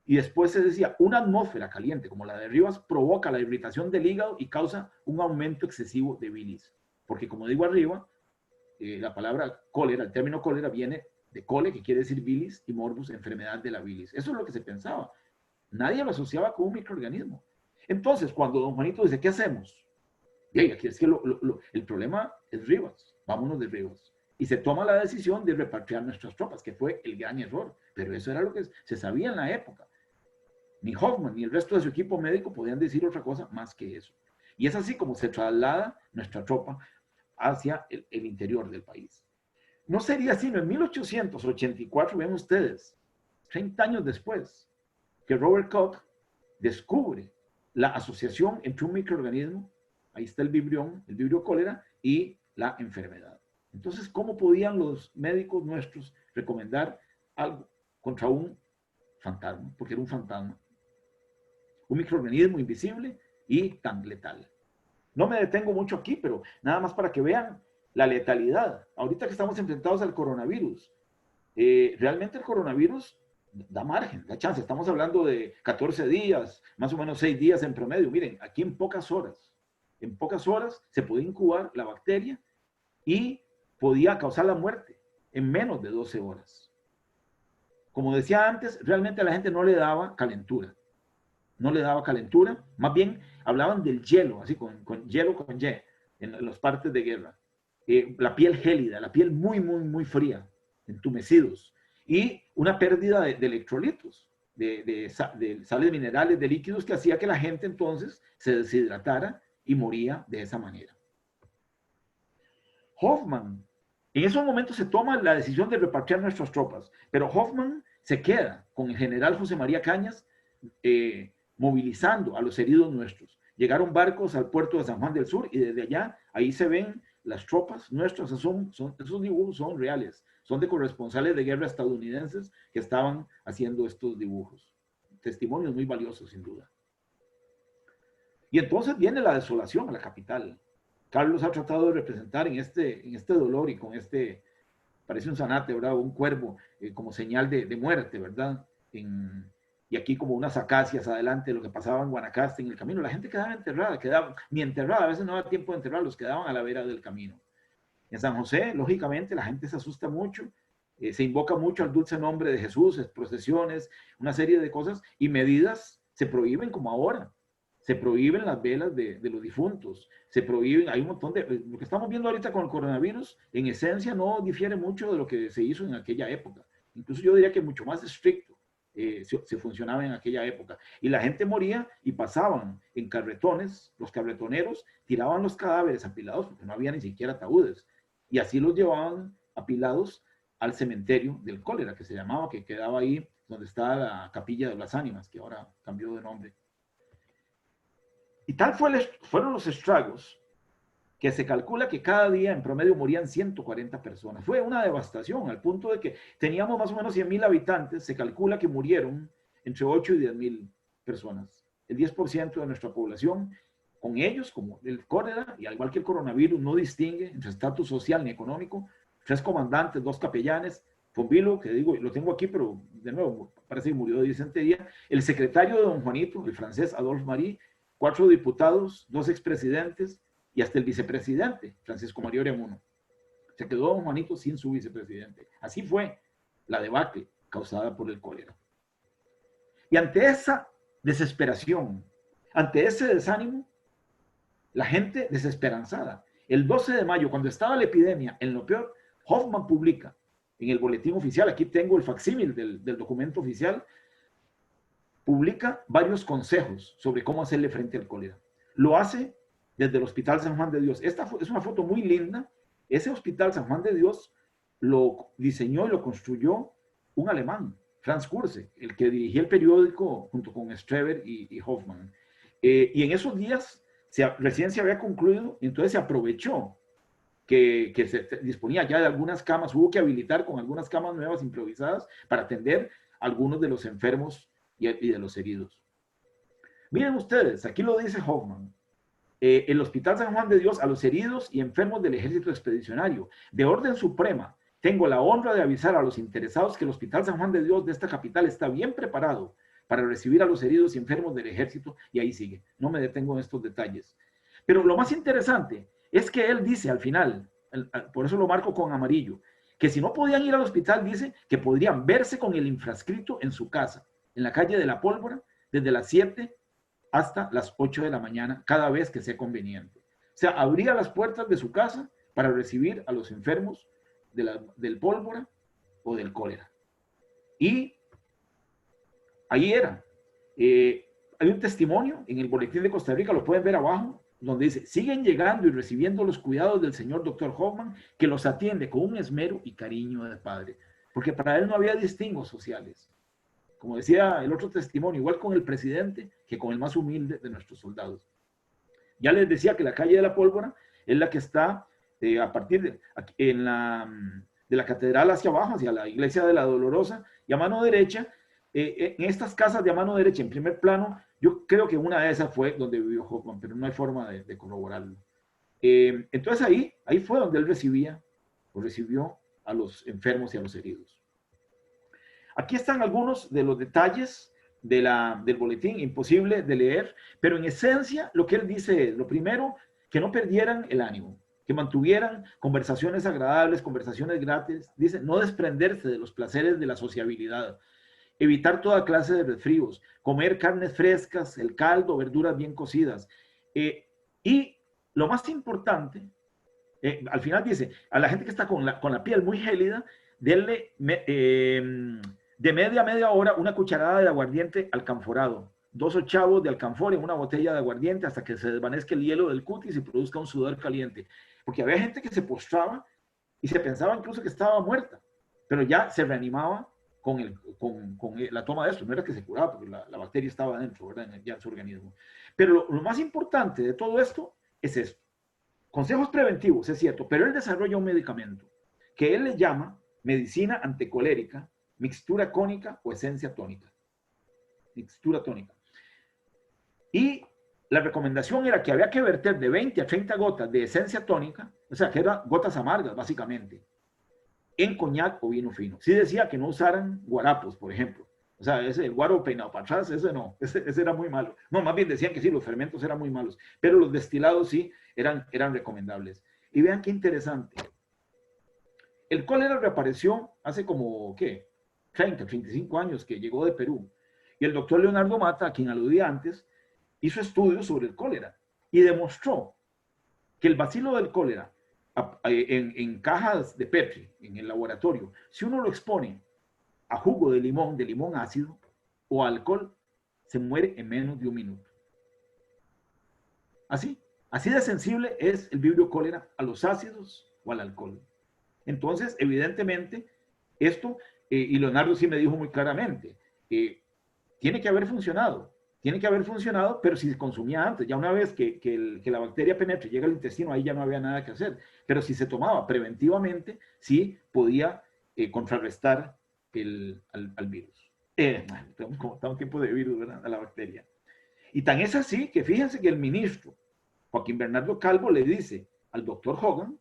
Y después se decía, una atmósfera caliente como la de Rivas provoca la irritación del hígado y causa un aumento excesivo de bilis. Porque como digo arriba, la palabra cólera, el término cólera viene de cole, que quiere decir bilis, y morbus, enfermedad de la bilis. Eso es lo que se pensaba. Nadie lo asociaba con un microorganismo. Entonces, cuando don Juanito dice, ¿qué hacemos? Y aquí es que el problema es Rivas, vámonos de Rivas. Y se toma la decisión de repatriar nuestras tropas, que fue el gran error. Pero eso era lo que se sabía en la época. Ni Hoffman ni el resto de su equipo médico podían decir otra cosa más que eso. Y es así como se traslada nuestra tropa hacia el interior del país. No sería sino en 1884, ven ustedes, 30 años después, que Robert Koch descubre la asociación entre un microorganismo, ahí está el vibrio cólera, y la enfermedad. Entonces, ¿cómo podían los médicos nuestros recomendar algo contra un fantasma? Porque era un fantasma. Un microorganismo invisible y tan letal. No me detengo mucho aquí, pero nada más para que vean la letalidad. Ahorita que estamos enfrentados al coronavirus, realmente el coronavirus da margen, da chance. Estamos hablando de 14 días, más o menos 6 días en promedio. Miren, aquí en pocas horas se podía incubar la bacteria y podía causar la muerte en menos de 12 horas. Como decía antes, realmente a la gente no le daba calentura. No le daba calentura, más bien hablaban del hielo, así con hielo con Y, en las partes de guerra. La piel gélida, la piel muy, muy, muy fría, entumecidos. Y una pérdida de electrolitos, de sales minerales, de líquidos, que hacía que la gente entonces se deshidratara y moría de esa manera. Hoffman, en esos momentos se toma la decisión de repatriar nuestras tropas, pero Hoffman se queda con el general José María Cañas, movilizando a los heridos nuestros. Llegaron barcos al puerto de San Juan del Sur y desde allá, ahí se ven las tropas nuestras. Esos dibujos son reales, son de corresponsales de guerra estadounidenses que estaban haciendo estos dibujos. Testimonios muy valiosos, sin duda. Y entonces viene la desolación a la capital. Carlos ha tratado de representar en este dolor y con parece un zanate, ¿verdad? Un cuervo, como señal de muerte, ¿verdad? Y aquí como unas acacias adelante, lo que pasaba en Guanacaste, en el camino. La gente quedaba enterrada, ni enterrada, a veces no había tiempo de enterrarlos, quedaban a la vera del camino. En San José, lógicamente, la gente se asusta mucho, se invoca mucho al dulce nombre de Jesús, procesiones, una serie de cosas, y medidas se prohíben como ahora. Se prohíben las velas de los difuntos, se prohíben, hay un montón lo que estamos viendo ahorita con el coronavirus, en esencia no difiere mucho de lo que se hizo en aquella época. Incluso yo diría que mucho más estricto. Se funcionaba en aquella época. Y la gente moría y pasaban en carretones, los carretoneros tiraban los cadáveres apilados, porque no había ni siquiera ataúdes, y así los llevaban apilados al cementerio del cólera, que se llamaba, que quedaba ahí donde está la Capilla de las Ánimas, que ahora cambió de nombre. Y tal fueron los estragos que se calcula que cada día en promedio morían 140 personas. Fue una devastación, al punto de que teníamos más o menos 100,000 habitantes, se calcula que murieron entre 8 y 10,000 personas. El 10% de nuestra población, con ellos, como el cólera, y al igual que el coronavirus, no distingue entre estatus social ni económico. 3 comandantes, 2 capellanes, Fombilo, que digo, lo tengo aquí, pero de nuevo, parece que murió de disentería. El secretario de don Juanito, el francés Adolphe Marie, 4 diputados, 2 expresidentes, y hasta el vicepresidente, Francisco María Oreamuno. Se quedó don Juanito sin su vicepresidente. Así fue la debacle causada por el cólera. Y ante esa desesperación, ante ese desánimo, la gente desesperanzada. El 12 de mayo, cuando estaba la epidemia en lo peor, Hoffman publica en el boletín oficial, aquí tengo el facsímil del documento oficial, publica varios consejos sobre cómo hacerle frente al cólera. Lo hace desde el Hospital San Juan de Dios. Esta es una foto muy linda. Ese Hospital San Juan de Dios lo diseñó y lo construyó un alemán, Franz Kurse, el que dirigía el periódico junto con Streber y Hoffman. Y en esos días recién se había concluido, entonces se aprovechó que se disponía ya de algunas camas, hubo que habilitar con algunas camas nuevas improvisadas para atender a algunos de los enfermos y de los heridos. Miren ustedes, aquí lo dice Hoffman. El Hospital San Juan de Dios a los heridos y enfermos del ejército expedicionario. De orden suprema, tengo la honra de avisar a los interesados que el Hospital San Juan de Dios de esta capital está bien preparado para recibir a los heridos y enfermos del ejército, y ahí sigue. No me detengo en estos detalles. Pero lo más interesante es que él dice al final, por eso lo marco con amarillo, que si no podían ir al hospital, dice que podrían verse con el infrascrito en su casa, en la calle de la Pólvora, desde las 7 hasta las 8 de la mañana, cada vez que sea conveniente. O sea, abría las puertas de su casa para recibir a los enfermos del pólvora o del cólera. Y ahí era. Hay un testimonio en el Boletín de Costa Rica, lo pueden ver abajo, donde dice, siguen llegando y recibiendo los cuidados del señor Dr. Hoffman, que los atiende con un esmero y cariño de padre, porque para él no había distingos sociales. Como decía el otro testimonio, igual con el presidente que con el más humilde de nuestros soldados. Ya les decía que la calle de la Pólvora es la que está a partir de la catedral hacia abajo, hacia la iglesia de la Dolorosa, y a mano derecha, en estas casas de a mano derecha, en primer plano, yo creo que una de esas fue donde vivió Hoffman, pero no hay forma de corroborarlo. Entonces ahí fue donde él recibió a los enfermos y a los heridos. Aquí están algunos de los detalles del boletín, imposible de leer, pero en esencia lo que él dice es, lo primero, que no perdieran el ánimo, que mantuvieran conversaciones agradables, conversaciones gratis, dice, no desprenderse de los placeres de la sociabilidad, evitar toda clase de resfríos, comer carnes frescas, el caldo, verduras bien cocidas. Y lo más importante, al final dice, a la gente que está con la piel muy gélida, denle de media a media hora una cucharada de aguardiente alcanforado, 2 ochavos de alcanfor en una botella de aguardiente hasta que se desvanezca el hielo del cutis y produzca un sudor caliente. Porque había gente que se postraba y se pensaba incluso que estaba muerta, pero ya se reanimaba con la toma de esto. No era que se curaba porque la bacteria estaba adentro, ¿verdad? Ya en su organismo. Pero lo más importante de todo esto es esto. Consejos preventivos, es cierto, pero él desarrolla un medicamento que él le llama medicina anticolérica, mixtura cónica o esencia tónica. Mixtura tónica. Y la recomendación era que había que verter de 20 a 30 gotas de esencia tónica, o sea, que eran gotas amargas, básicamente, en coñac o vino fino. Sí decía que no usaran guarapos, por ejemplo. O sea, el guaro peinado para atrás, ese no, ese era muy malo. No, más bien decían que sí, los fermentos eran muy malos, pero los destilados sí eran recomendables. Y vean qué interesante. El cólera reapareció hace como, ¿qué? 30, 35 años que llegó de Perú. Y el doctor Leonardo Mata, a quien aludí antes, hizo estudios sobre el cólera y demostró que el bacilo del cólera en cajas de Petri, en el laboratorio, si uno lo expone a jugo de limón ácido o alcohol, se muere en menos de 1 minuto. Así de sensible es el vibrio cólera a los ácidos o al alcohol. Entonces, evidentemente, esto, y Leonardo sí me dijo muy claramente, tiene que haber funcionado, pero si se consumía antes, ya una vez que la bacteria penetre, llega al intestino, ahí ya no había nada que hacer. Pero si se tomaba preventivamente, sí podía contrarrestar al virus. Tengo tiempo de virus, ¿verdad? A la bacteria. Y tan es así que fíjense que el ministro Joaquín Bernardo Calvo le dice al doctor Hogan,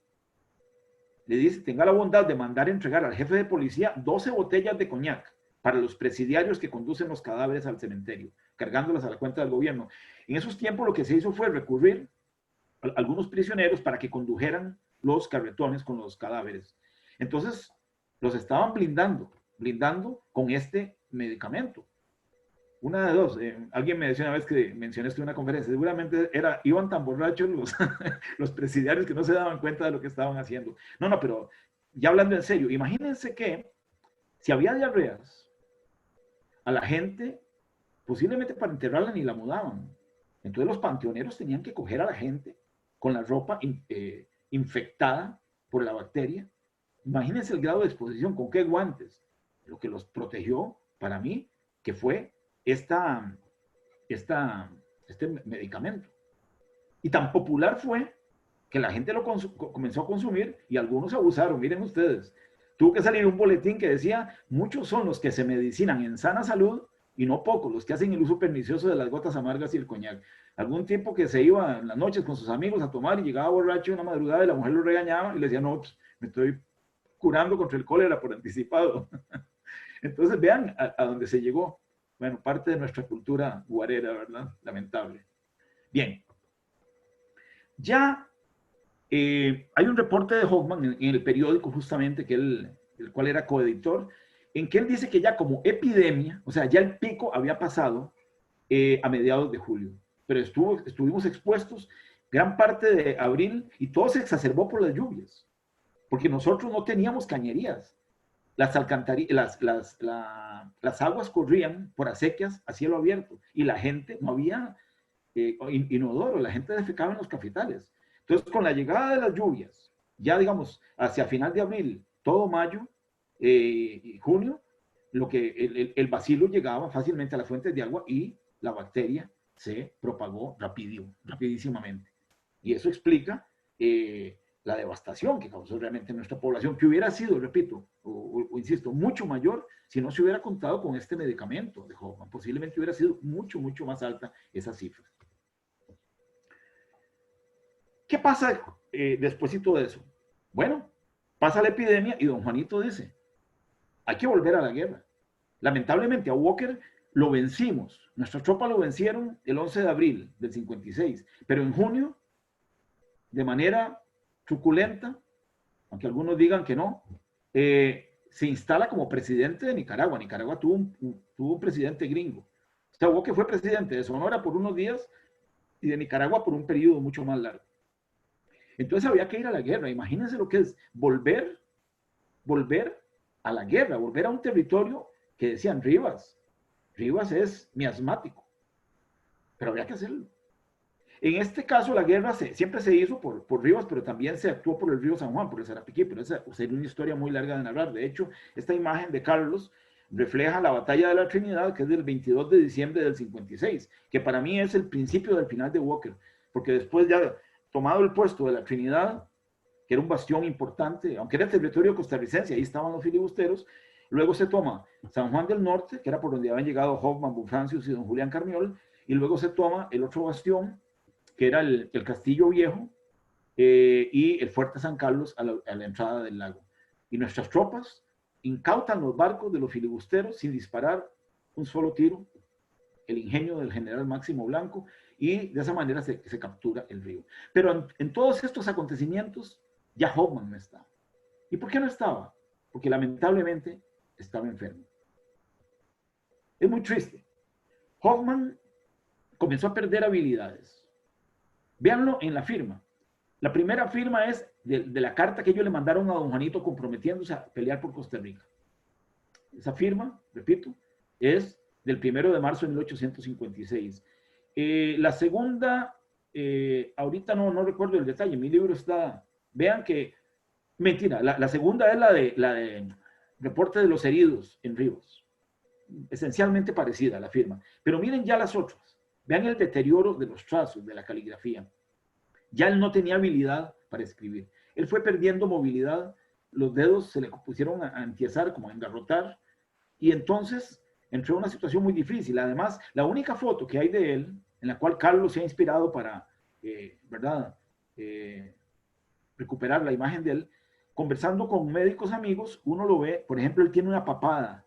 le dice, tenga la bondad de mandar entregar al jefe de policía 12 botellas de coñac para los presidiarios que conducen los cadáveres al cementerio, cargándolas a la cuenta del gobierno. En esos tiempos lo que se hizo fue recurrir a algunos prisioneros para que condujeran los carretones con los cadáveres. Entonces, los estaban blindando con este medicamento. Una de dos, alguien me decía una vez que mencionaste una conferencia, seguramente iban tan borrachos los presidiarios que no se daban cuenta de lo que estaban haciendo. No, pero ya hablando en serio, imagínense que si había diarreas, a la gente posiblemente para enterrarla ni la mudaban. Entonces los panteoneros tenían que coger a la gente con la ropa infectada por la bacteria. Imagínense el grado de exposición, con qué guantes. Lo que los protegió para mí, que fue este medicamento. Y tan popular fue que la gente lo comenzó a consumir y algunos abusaron. Miren ustedes, tuvo que salir un boletín que decía, muchos son los que se medicinan en sana salud y no pocos los que hacen el uso pernicioso de las gotas amargas y el coñac. Algún tipo que se iba en las noches con sus amigos a tomar y llegaba borracho una madrugada y la mujer lo regañaba y le decía, no, me estoy curando contra el cólera por anticipado. Entonces vean a dónde se llegó. Bueno, parte de nuestra cultura guarera, ¿verdad? Lamentable. Bien. Ya hay un reporte de Hoffman en el periódico justamente, el cual era coeditor, en que él dice que ya como epidemia, o sea, ya el pico había pasado a mediados de julio, pero estuvimos expuestos gran parte de abril y todo se exacerbó por las lluvias, porque nosotros no teníamos cañerías. Las aguas corrían por acequias a cielo abierto y la gente, no había inodoro, la gente defecaba en los cafetales. Entonces, con la llegada de las lluvias, ya digamos, hacia final de abril, todo mayo y junio, el bacilo llegaba fácilmente a las fuentes de agua y la bacteria se propagó rapidísimamente. Y eso explica la devastación que causó realmente nuestra población, que hubiera sido, repito, o insisto, mucho mayor si no se hubiera contado con este medicamento de Hoffman. Posiblemente hubiera sido mucho, mucho más alta esa cifra. ¿Qué pasa despuésito de eso? Bueno, pasa la epidemia y don Juanito dice, hay que volver a la guerra. Lamentablemente a Walker lo vencimos, nuestras tropas lo vencieron el 11 de abril del 56, pero en junio, de manera truculenta, aunque algunos digan que no, se instala como presidente de Nicaragua. Nicaragua tuvo un presidente gringo. O sea, Walker fue presidente de Sonora por unos días y de Nicaragua por un periodo mucho más largo. Entonces había que ir a la guerra. Imagínense lo que es volver a la guerra, volver a un territorio que decían Rivas es miasmático, pero había que hacerlo. En este caso la guerra siempre se hizo por Rivas, pero también se actuó por el río San Juan, por el Sarapiquí, pero esa sería una historia muy larga de narrar. De hecho, esta imagen de Carlos refleja la batalla de la Trinidad, que es del 22 de diciembre del 56, que para mí es el principio del final de Walker, porque después ya tomado el puesto de la Trinidad, que era un bastión importante, aunque era territorio costarricense, ahí estaban los filibusteros, luego se toma San Juan del Norte, que era por donde habían llegado Hoffman, Bonfrancius y don Julián Carmiol, y luego se toma el otro bastión, que era el Castillo Viejo y el Fuerte San Carlos a la entrada del lago. Y nuestras tropas incautan los barcos de los filibusteros sin disparar un solo tiro, el ingenio del general Máximo Blanco, y de esa manera se captura el río. Pero en todos estos acontecimientos ya Hoffman no estaba. ¿Y por qué no estaba? Porque lamentablemente estaba enfermo. Es muy triste. Hoffman comenzó a perder habilidades. Véanlo en la firma. La primera firma es de la carta que ellos le mandaron a don Juanito comprometiéndose a pelear por Costa Rica. Esa firma, repito, es del 1 de marzo de 1856. La segunda, ahorita no recuerdo el detalle, mi libro está, vean que, mentira, la segunda es la de reporte de los heridos en Ríos. Esencialmente parecida a la firma. Pero miren ya las otras. Vean el deterioro de los trazos, de la caligrafía. Ya él no tenía habilidad para escribir. Él fue perdiendo movilidad, los dedos se le pusieron a entiesar, como a engarrotar, y entonces entró en una situación muy difícil. Además, la única foto que hay de él, en la cual Carlos se ha inspirado para, ¿verdad?, recuperar la imagen de él, conversando con médicos amigos, uno lo ve, por ejemplo, él tiene una papada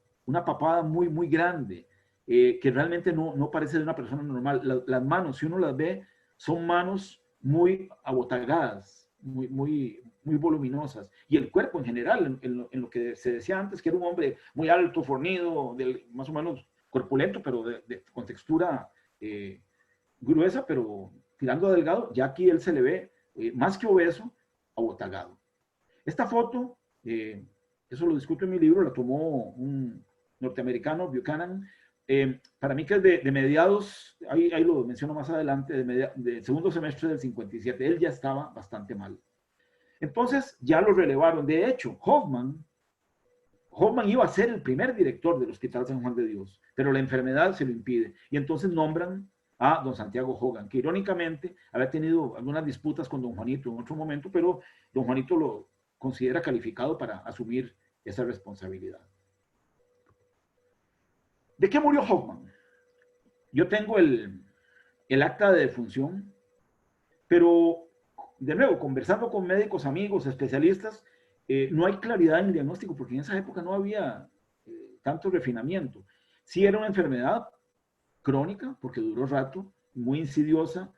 muy, muy grande, que realmente no parece de una persona normal. Las manos, si uno las ve, son manos muy abotagadas, muy voluminosas. Y el cuerpo en general, en lo que se decía antes, que era un hombre muy alto, fornido, más o menos corpulento, pero con textura gruesa, pero tirando a delgado, ya aquí él se le ve más que obeso, abotagado. Esta foto, eso lo discuto en mi libro, la tomó un norteamericano, Buchanan, para mí que es de mediados, ahí lo menciono más adelante, de segundo semestre del 57, él ya estaba bastante mal. Entonces ya lo relevaron. De hecho, Hoffman Hoffman iba a ser el primer director del Hospital San Juan de Dios, pero la enfermedad se lo impide. Y entonces nombran a don Santiago Hogan, que irónicamente había tenido algunas disputas con don Juanito en otro momento, pero don Juanito lo considera calificado para asumir esa responsabilidad. ¿De qué murió Hoffman? Yo tengo el acta de defunción, pero de nuevo, conversando con médicos, amigos, especialistas, no hay claridad en el diagnóstico, porque en esa época no había tanto refinamiento. Sí era una enfermedad crónica, porque duró rato, muy insidiosa.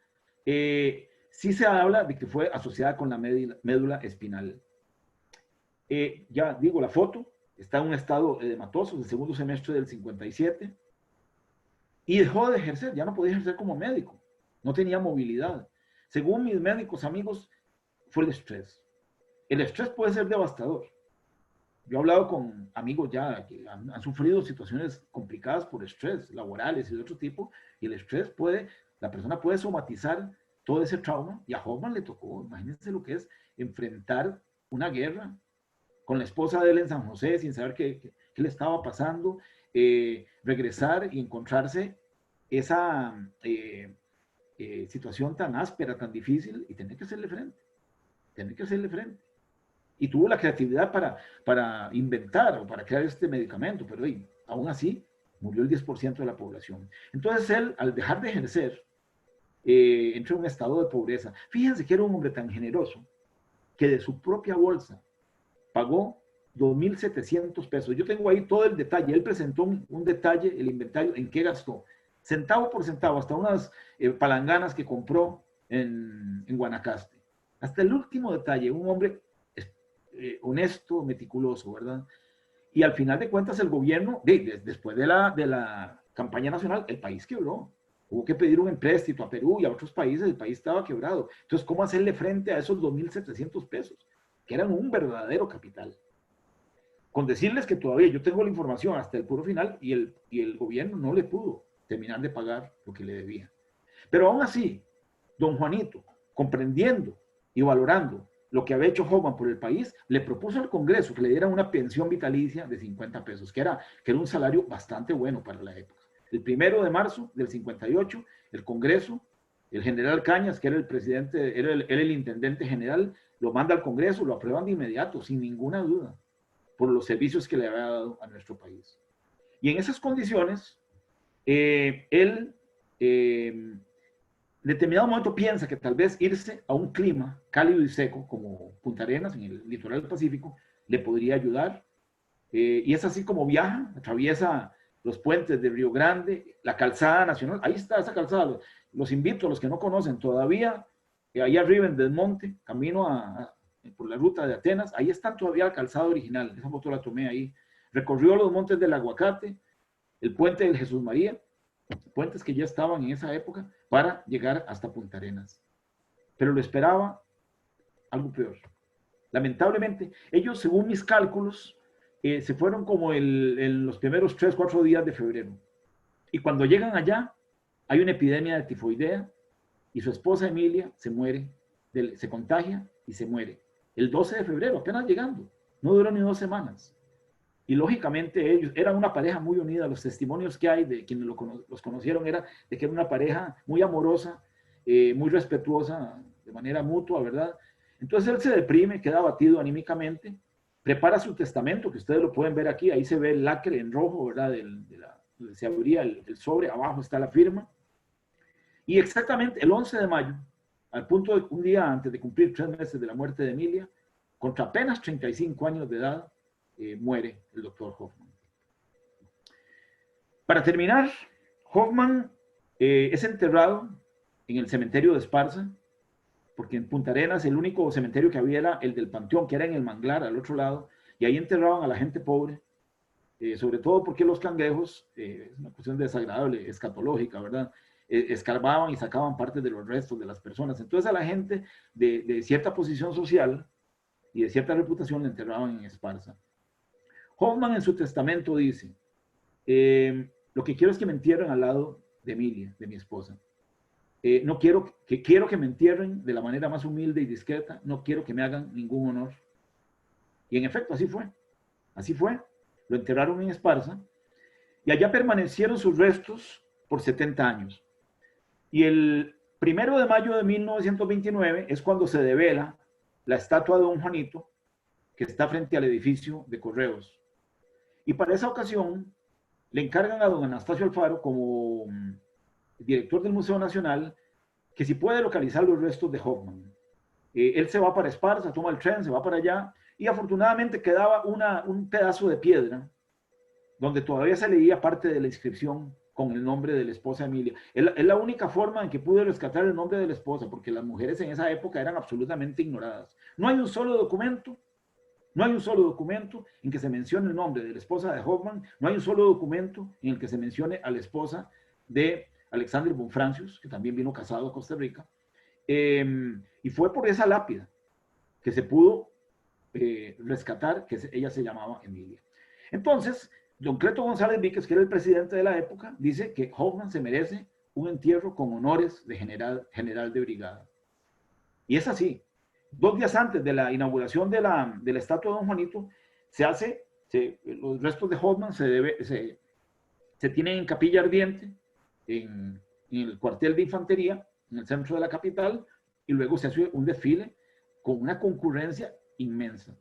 Sí se habla de que fue asociada con la médula espinal. Ya digo, la foto está en un estado edematoso del segundo semestre del 57 y dejó de ejercer, ya no podía ejercer como médico, no tenía movilidad. Según mis médicos amigos, fue el estrés. El estrés puede ser devastador. Yo he hablado con amigos ya que han sufrido situaciones complicadas por estrés, laborales y de otro tipo, y el estrés puede, la persona puede somatizar todo ese trauma, y a Hoffman le tocó, imagínense lo que es enfrentar una guerra con la esposa de él en San José, sin saber qué le estaba pasando, regresar y encontrarse esa situación tan áspera, tan difícil, y tener que hacerle frente, tener que hacerle frente. Y tuvo la creatividad para inventar o para crear este medicamento, pero aún así murió el 10% de la población. Entonces él, al dejar de ejercer, entró en un estado de pobreza. Fíjense que era un hombre tan generoso que de su propia bolsa pagó 2.700 pesos. Yo tengo ahí todo el detalle. Él presentó un detalle, el inventario, en qué gastó. Centavo por centavo, hasta unas palanganas que compró en Guanacaste. Hasta el último detalle, un hombre honesto, meticuloso, ¿verdad? Y al final de cuentas el gobierno, después de la campaña nacional, el país quebró. Hubo que pedir un empréstito a Perú y a otros países, el país estaba quebrado. Entonces, ¿cómo hacerle frente a esos 2.700 pesos? Que eran un verdadero capital. Con decirles que todavía yo tengo la información hasta el puro final y el gobierno no le pudo terminar de pagar lo que le debía. Pero aún así, don Juanito, comprendiendo y valorando lo que había hecho Hoffman por el país, le propuso al Congreso que le dieran una pensión vitalicia de 50 pesos, que era un salario bastante bueno para la época. El 1 de marzo del 58, el Congreso, el general Cañas, que era el presidente, era el intendente general, lo manda al Congreso, lo aprueban de inmediato, sin ninguna duda, por los servicios que le había dado a nuestro país. Y en esas condiciones, él en determinado momento piensa que tal vez irse a un clima cálido y seco como Punta Arenas, en el litoral del Pacífico, le podría ayudar. Y es así como viaja, atraviesa los puentes de Río Grande, la calzada nacional, ahí está esa calzada. Los invito a los que no conocen todavía, ahí arriba en Desmonte, camino por la ruta de Atenas, ahí está todavía la calzada original, esa foto la tomé ahí. Recorrió los montes del Aguacate, el puente del Jesús María, puentes que ya estaban en esa época, para llegar hasta Punta Arenas. Pero lo esperaba algo peor. Lamentablemente, ellos, según mis cálculos, se fueron como en los primeros 3, 4 días de febrero. Y cuando llegan allá, hay una epidemia de tifoidea y su esposa Emilia se muere, se contagia y se muere. El 12 de febrero, apenas llegando. No duró ni 2 semanas. Y lógicamente ellos eran una pareja muy unida. Los testimonios que hay de quienes los conocieron era de que era una pareja muy amorosa, muy respetuosa, de manera mutua, ¿verdad? Entonces él se deprime, queda abatido anímicamente, prepara su testamento, que ustedes lo pueden ver aquí, ahí se ve el lacre en rojo, ¿verdad? Donde se abría el sobre, abajo está la firma. Y exactamente el 11 de mayo, al punto de un día antes de cumplir 3 meses de la muerte de Emilia, contra apenas 35 años de edad, muere el doctor Hoffman. Para terminar, Hoffman es enterrado en el cementerio de Esparza, porque en Punta Arenas el único cementerio que había era el del Panteón, que era en el manglar, al otro lado, y ahí enterraban a la gente pobre, sobre todo porque los cangrejos, es una cuestión desagradable, escatológica, ¿verdad? Escarbaban y sacaban partes de los restos de las personas. Entonces a la gente de cierta posición social y de cierta reputación le enterraban en Esparza. Hoffman en su testamento dice, lo que quiero es que me entierren al lado de Emilia, de mi esposa. Quiero que me entierren de la manera más humilde y discreta, no quiero que me hagan ningún honor. Y en efecto, así fue. Así fue. lo enterraron en Esparza, y allá permanecieron sus restos por 70 años. Y el 1 de mayo de 1929 es cuando se devela la estatua de don Juanito, que está frente al edificio de Correos. Y para esa ocasión le encargan a don Anastasio Alfaro, como director del Museo Nacional, que si puede localizar los restos de Hoffman. Él se va para Esparza, toma el tren, se va para allá, y afortunadamente quedaba un pedazo de piedra donde todavía se leía parte de la inscripción con el nombre de la esposa Emilia. Es la única forma en que pude rescatar el nombre de la esposa, porque las mujeres en esa época eran absolutamente ignoradas. No hay un solo documento en que se mencione el nombre de la esposa de Hoffman, no hay un solo documento en el que se mencione a la esposa de Alexander von Francius, que también vino casado a Costa Rica, y fue por esa lápida que se pudo rescatar que ella se llamaba Emilia. Entonces, don Cleto González Víquez, que era el presidente de la época, dice que Hoffman se merece un entierro con honores de general de brigada. Y es así. 2 días antes de la inauguración de la estatua de don Juanito, los restos de Hoffman se tienen en capilla ardiente, en el cuartel de infantería, en el centro de la capital, y luego se hace un desfile con una concurrencia inmensa.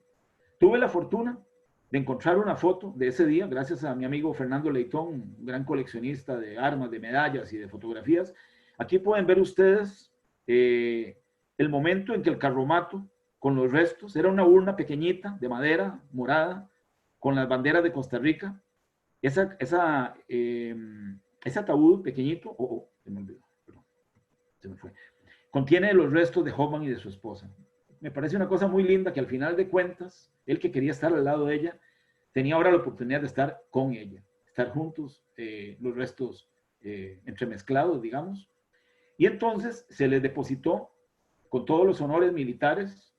Tuve la fortuna de encontrar una foto de ese día, gracias a mi amigo Fernando Leitón, un gran coleccionista de armas, de medallas y de fotografías. Aquí pueden ver ustedes el momento en que el carromato con los restos, era una urna pequeñita de madera morada con las banderas de Costa Rica. Ese ataúd pequeñito, se me olvidó, perdón, se me fue, contiene los restos de Hoffman y de su esposa. Me parece una cosa muy linda que al final de cuentas, él que quería estar al lado de ella, tenía ahora la oportunidad de estar con ella, estar juntos, los restos entremezclados, digamos. Y entonces se les depositó con todos los honores militares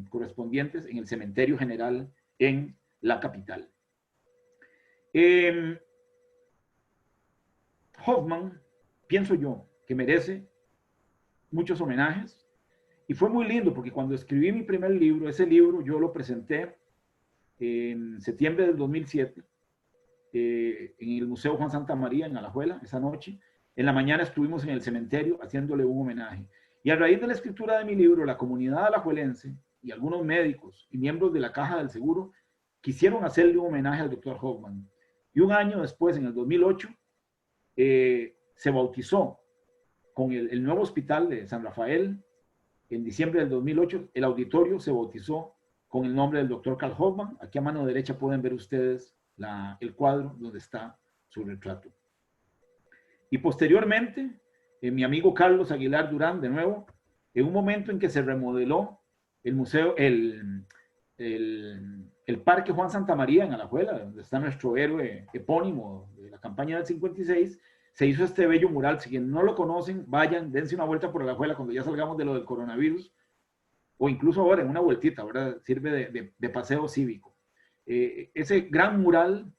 correspondientes en el cementerio general en la capital. Hoffman, pienso yo, que merece muchos homenajes, y fue muy lindo porque cuando escribí mi primer libro, ese libro yo lo presenté en septiembre del 2007 en el Museo Juan Santa María en Alajuela, esa noche. En la mañana estuvimos en el cementerio haciéndole un homenaje. Y a raíz de la escritura de mi libro, la comunidad alajuelense y algunos médicos y miembros de la Caja del Seguro quisieron hacerle un homenaje al doctor Hoffman. Y un año después, en el 2008, se bautizó con el nuevo hospital de San Rafael. En diciembre del 2008, el auditorio se bautizó con el nombre del doctor Carl Hoffman. Aquí a mano derecha pueden ver ustedes el cuadro donde está su retrato. Y posteriormente, mi amigo Carlos Aguilar Durán, de nuevo, en un momento en que se remodeló el museo, el Parque Juan Santa María en Alajuela, donde está nuestro héroe epónimo de la campaña del 56, se hizo este bello mural. Si quienes no lo conocen, vayan, dense una vuelta por Alajuela cuando ya salgamos de lo del coronavirus, o incluso ahora en una vueltita, ¿verdad? Sirve de paseo cívico. Ese gran mural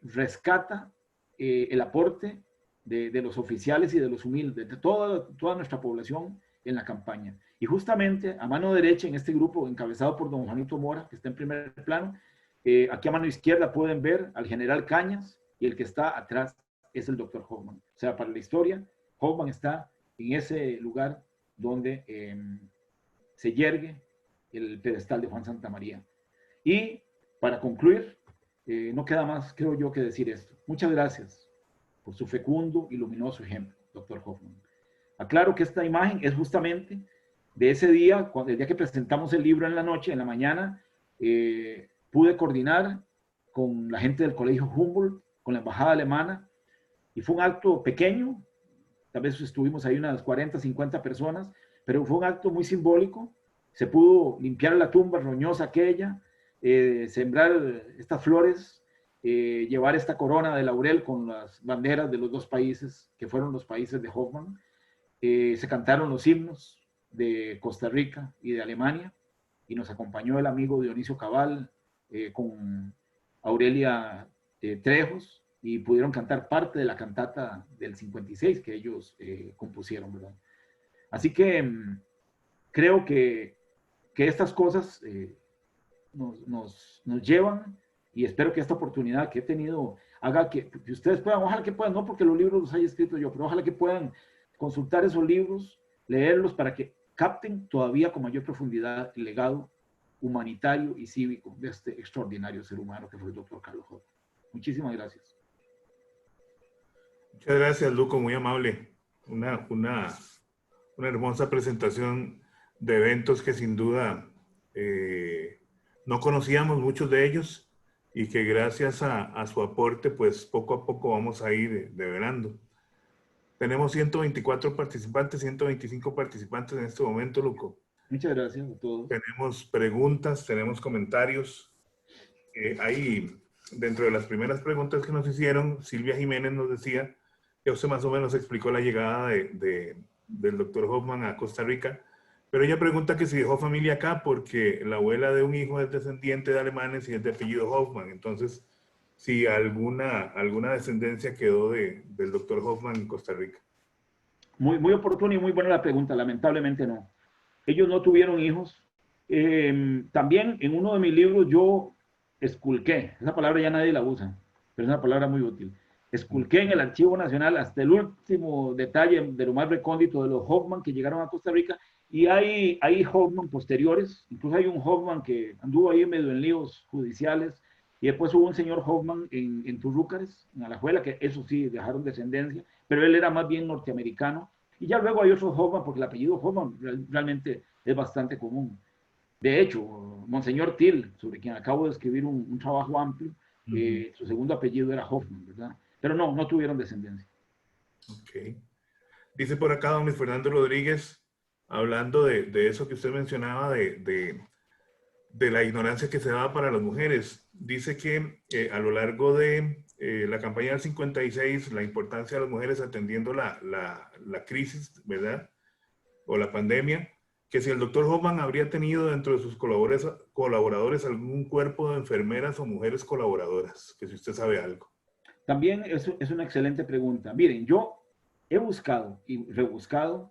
rescata el aporte de los oficiales y de los humildes, de toda nuestra población en la campaña. Y justamente a mano derecha, en este grupo encabezado por don Juanito Mora, que está en primer plano, aquí a mano izquierda pueden ver al general Cañas, y el que está atrás es el doctor Hoffman. O sea, para la historia, Hoffman está en ese lugar donde se yergue el pedestal de Juan Santa María. Y para concluir, no queda más, creo yo, que decir esto. Muchas gracias por su fecundo y luminoso ejemplo, doctor Hoffman. Aclaro que esta imagen es justamente de ese día, el día que presentamos el libro en la noche. En la mañana pude coordinar con la gente del Colegio Humboldt, con la embajada alemana, y fue un acto pequeño, tal vez estuvimos ahí unas 40, 50 personas, pero fue un acto muy simbólico. Se pudo limpiar la tumba roñosa aquella, sembrar estas flores, llevar esta corona de laurel con las banderas de los dos países, que fueron los países de Hoffman. Se cantaron los himnos de Costa Rica y de Alemania, y nos acompañó el amigo Dionisio Cabal con Aurelia Trejos, y pudieron cantar parte de la cantata del 56 que ellos compusieron, ¿verdad? Así que creo que estas cosas nos llevan y espero que esta oportunidad que he tenido haga que ustedes puedan, ojalá que puedan, no porque los libros los haya escrito yo, pero ojalá que puedan consultar esos libros, leerlos para que capten todavía con mayor profundidad el legado humanitario y cívico de este extraordinario ser humano que fue el doctor Carlos Hoffman. Muchísimas gracias.
Muchas gracias, Luco, muy amable. Una hermosa presentación de eventos que sin duda no conocíamos muchos de ellos y que gracias a su aporte, pues poco a poco vamos a ir develando. Tenemos 124 participantes, 125 participantes en este momento, Luco.
Muchas gracias a todos.
Tenemos preguntas, tenemos comentarios. Ahí, dentro de las primeras preguntas que nos hicieron, Silvia Jiménez nos decía que usted más o menos explicó la llegada del doctor Hoffman a Costa Rica, pero ella pregunta que si dejó familia acá porque la abuela de un hijo es descendiente de alemanes y es de apellido Hoffman. Entonces, si alguna descendencia quedó del doctor Hoffman en Costa Rica.
Muy oportuna y muy buena la pregunta. Lamentablemente no. Ellos no tuvieron hijos. También en uno de mis libros yo esculqué, esa palabra ya nadie la usa, pero es una palabra muy útil. Esculqué en el Archivo Nacional hasta el último detalle de lo más recóndito de los Hoffman que llegaron a Costa Rica, y hay Hoffman posteriores, incluso hay un Hoffman que anduvo ahí medio en líos judiciales, y después hubo un señor Hoffman en Turrúcares, en Alajuela, que eso sí, dejaron descendencia, pero él era más bien norteamericano, y ya luego hay otros Hoffman, porque el apellido Hoffman realmente es bastante común. De hecho, Monseñor Till, sobre quien acabo de escribir un trabajo amplio, su segundo apellido era Hoffman, ¿verdad? Pero no tuvieron descendencia.
Ok. Dice por acá don Luis Fernando Rodríguez, hablando de eso que usted mencionaba, de la ignorancia que se daba para las mujeres. Dice que a lo largo de la campaña del 56, la importancia de las mujeres atendiendo la crisis, ¿verdad? O la pandemia, que si el doctor Hoffman habría tenido dentro de sus colaboradores algún cuerpo de enfermeras o mujeres colaboradoras, que si usted sabe algo.
También es una excelente pregunta. Miren, yo he buscado y rebuscado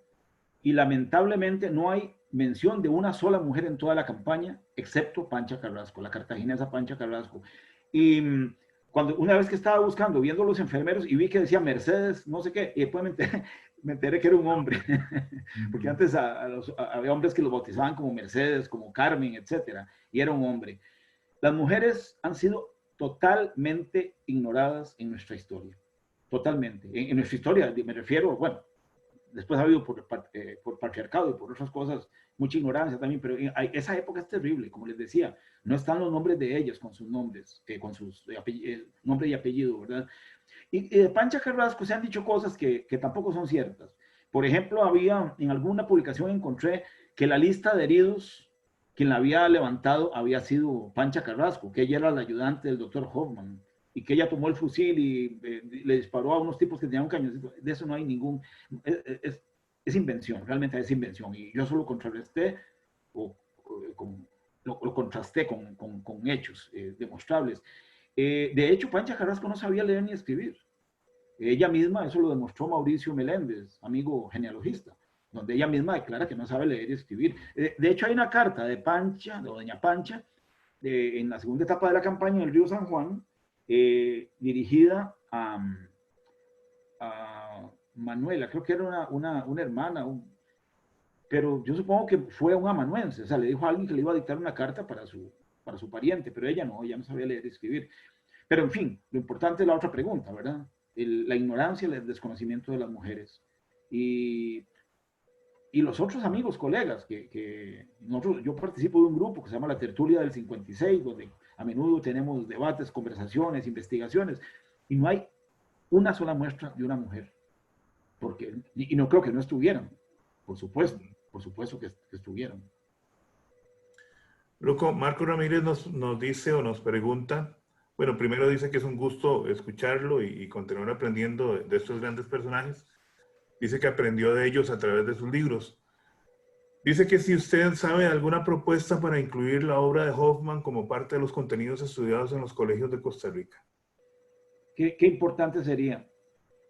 y lamentablemente no hay mención de una sola mujer en toda la campaña, excepto Pancha Carrasco, la cartaginesa Pancha Carrasco. Y una vez que estaba buscando, viendo los enfermeros y vi que decía Mercedes, no sé qué, y después me enteré que era un hombre, porque antes había hombres que los bautizaban como Mercedes, como Carmen, etcétera, y era un hombre. Las mujeres han sido totalmente ignoradas en nuestra historia, totalmente. En nuestra historia, me refiero, bueno, después ha habido por patriarcado y por otras cosas, mucha ignorancia también, pero esa época es terrible, como les decía, no están los nombres de ellas con sus nombres, con sus nombre y apellido, ¿verdad? Y de Pancha Carrasco se han dicho cosas que tampoco son ciertas. Por ejemplo, en alguna publicación encontré que la lista de heridos, quien la había levantado había sido Pancha Carrasco, que ella era la ayudante del doctor Hoffman, y que ella tomó el fusil y le disparó a unos tipos que tenían un cañoncito. De eso no hay ningún... Es invención, realmente es invención. Y yo solo contrarresté lo contrasté con hechos demostrables. De hecho, Pancha Carrasco no sabía leer ni escribir. Ella misma, eso lo demostró Mauricio Meléndez, amigo genealogista, donde ella misma declara que no sabe leer y escribir. De hecho, hay una carta de Pancha, de doña Pancha, en la segunda etapa de la campaña en el río San Juan, dirigida a Manuela, creo que era una hermana, pero yo supongo que fue un amanuense, o sea, le dijo a alguien que le iba a dictar una carta para su pariente, pero ella no sabía leer y escribir. Pero en fin, lo importante es la otra pregunta, ¿verdad? La ignorancia, el desconocimiento de las mujeres. Y los otros amigos, colegas, yo participo de un grupo que se llama la Tertulia del 56, donde a menudo tenemos debates, conversaciones, investigaciones, y no hay una sola muestra de una mujer. Y no creo que no estuvieran, por supuesto que estuvieran.
Loco, Marco Ramírez nos dice o nos pregunta, bueno, primero dice que es un gusto escucharlo y continuar aprendiendo de estos grandes personajes. Dice que aprendió de ellos a través de sus libros. Dice que si usted sabe de alguna propuesta para incluir la obra de Hoffman como parte de los contenidos estudiados en los colegios de Costa Rica.
Qué importante sería.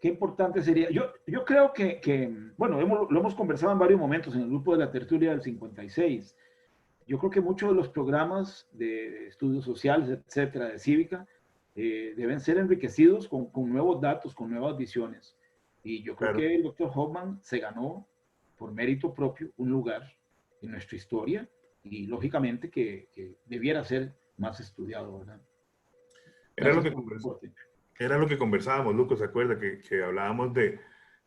Qué importante sería. Yo creo que bueno, lo hemos conversado en varios momentos en el grupo de la Tertulia del 56. yo creo que muchos de los programas de estudios sociales, etcétera, de cívica, deben ser enriquecidos con nuevos datos, con nuevas visiones. Y yo creo
Claro.
que el doctor Hoffman se ganó por mérito propio un lugar en nuestra historia y lógicamente que debiera ser más estudiado, ¿verdad?
Era lo
Gracias
que
por el reporte.
Era lo que conversábamos, Lucas, ¿se acuerda? Que hablábamos de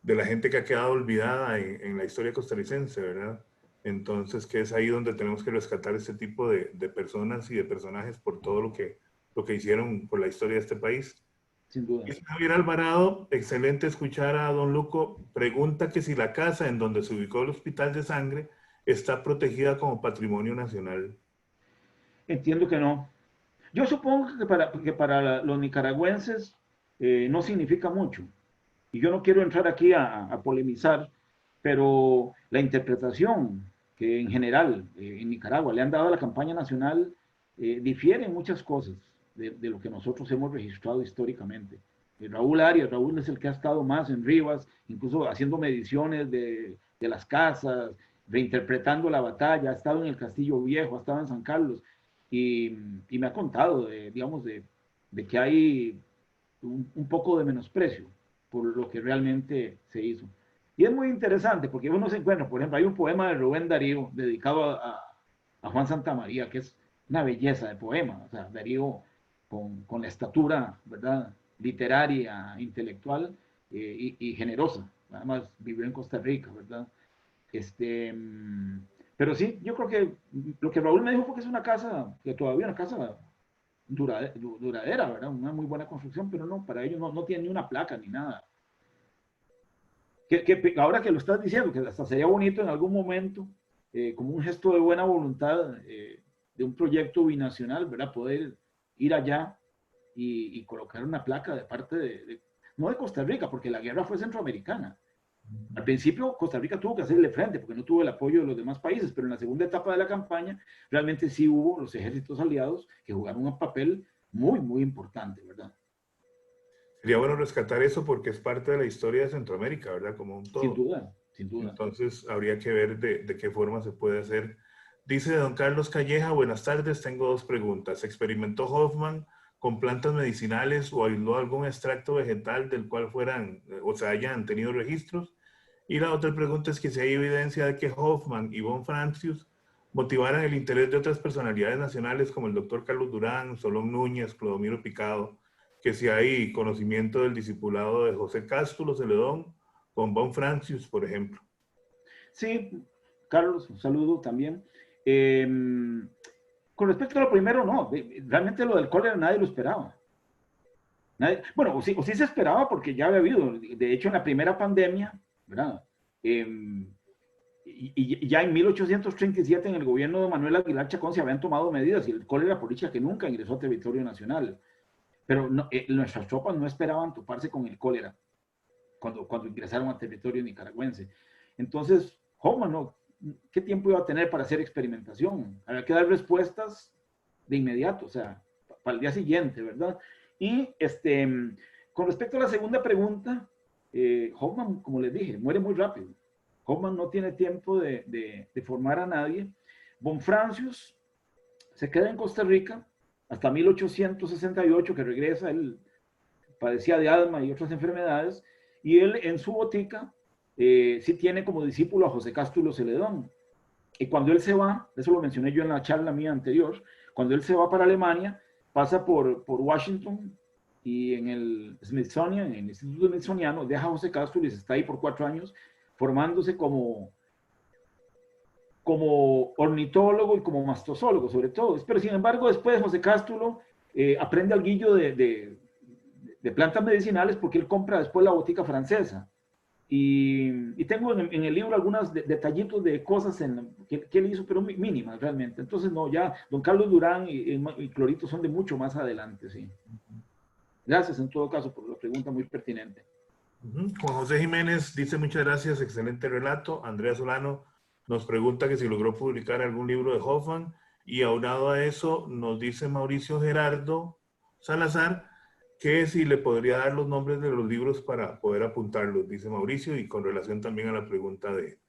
la gente que ha quedado olvidada en la historia costarricense, ¿verdad? Entonces, que es ahí donde tenemos que rescatar este tipo de personas y de personajes por todo lo que hicieron por la historia de este país.
Sin duda.
Y Javier Alvarado, excelente escuchar a don Luco, pregunta que si la casa en donde se ubicó el Hospital de Sangre está protegida como patrimonio nacional.
Entiendo que no. Yo supongo que para los nicaragüenses no significa mucho. Y yo no quiero entrar aquí a polemizar, pero la interpretación que en general en Nicaragua le han dado a la campaña nacional difiere en muchas cosas de lo que nosotros hemos registrado históricamente. Raúl Arias, Raúl es el que ha estado más en Rivas, incluso haciendo mediciones de las casas, reinterpretando la batalla, ha estado en el Castillo Viejo, ha estado en San Carlos, y me ha contado, digamos, de que hay un poco de menosprecio por lo que realmente se hizo. Y es muy interesante porque uno se encuentra, por ejemplo, hay un poema de Rubén Darío dedicado a Juan Santamaría, que es una belleza de poema. O sea, Darío con la estatura, ¿verdad?, literaria, intelectual y generosa. Además, vivió en Costa Rica, ¿verdad? Este, pero sí, yo creo que lo que Raúl me dijo fue que es una casa, que todavía una casa duradera, ¿verdad? Una muy buena construcción, pero no, para ellos no tiene ni una placa ni nada. Ahora que lo estás diciendo, que hasta sería bonito en algún momento, como un gesto de buena voluntad de un proyecto binacional, ¿verdad? Poder ir allá y colocar una placa de parte no de Costa Rica, porque la guerra fue centroamericana. Al principio Costa Rica tuvo que hacerle frente porque no tuvo el apoyo de los demás países, pero en la segunda etapa de la campaña realmente sí hubo los ejércitos aliados que jugaron un papel muy importante, ¿verdad?
Sería bueno rescatar eso porque es parte de la historia de Centroamérica, ¿verdad? Como un
Sin
todo.
duda, sin duda.
Entonces, habría que ver de qué forma se puede hacer. Dice don Carlos Calleja, buenas tardes, tengo dos preguntas. ¿Experimentó Hoffman con plantas medicinales o aisló algún extracto vegetal del cual fueran, o se hayan tenido registros? Y la otra pregunta es que si hay evidencia de que Hoffman y von Francius motivaran el interés de otras personalidades nacionales como el doctor Carlos Durán, Solón Núñez, Clodomiro Picado, que si hay conocimiento del discipulado de José Cástulo Celedón con von Francius, por ejemplo.
Sí, Carlos, un saludo también. Con respecto a lo primero, no, realmente lo del cólera nadie lo esperaba. Bueno, o sí se esperaba porque ya había habido, de hecho en la primera pandemia, ¿verdad? Y ya en 1837 en el gobierno de Manuel Aguilar Chacón se habían tomado medidas y el cólera por dicha que nunca ingresó a territorio nacional. Pero no, nuestras tropas no esperaban toparse con el cólera cuando ingresaron a territorio nicaragüense. Entonces, Hoffman, ¿no? ¿Qué tiempo iba a tener para hacer experimentación? Había que dar respuestas de inmediato, o sea, para el día siguiente, ¿verdad? Y con respecto a la segunda pregunta, Hoffman, como les dije, muere muy rápido. Hoffman no tiene tiempo de formar a nadie. Von Francius se queda en Costa Rica hasta 1868, que regresa. Él padecía de asma y otras enfermedades, y él en su botica sí tiene como discípulo a José Cástulo Celedón. Y cuando él se va, eso lo mencioné yo en la charla mía anterior, cuando él se va para Alemania, pasa por Washington y en el Smithsonian, en el Instituto Smithsoniano, deja a José Cástulo y se está ahí por 4 años formándose como ornitólogo y como mastozólogo, sobre todo. Pero sin embargo, después José Cástulo aprende al guillo de plantas medicinales porque él compra después la botica francesa. Y tengo en el libro algunos detallitos de cosas que él hizo, pero mínimas realmente. Entonces, no, ya don Carlos Durán y Clorito son de mucho más adelante, sí. Gracias en todo caso por la pregunta muy pertinente.
Juan José Jiménez dice muchas gracias, excelente relato. Andrea Solano nos pregunta que si logró publicar algún libro de Hoffman, y aunado a eso nos dice Mauricio Gerardo Salazar que si le podría dar los nombres de los libros para poder apuntarlos, dice Mauricio, y con relación también a la pregunta de...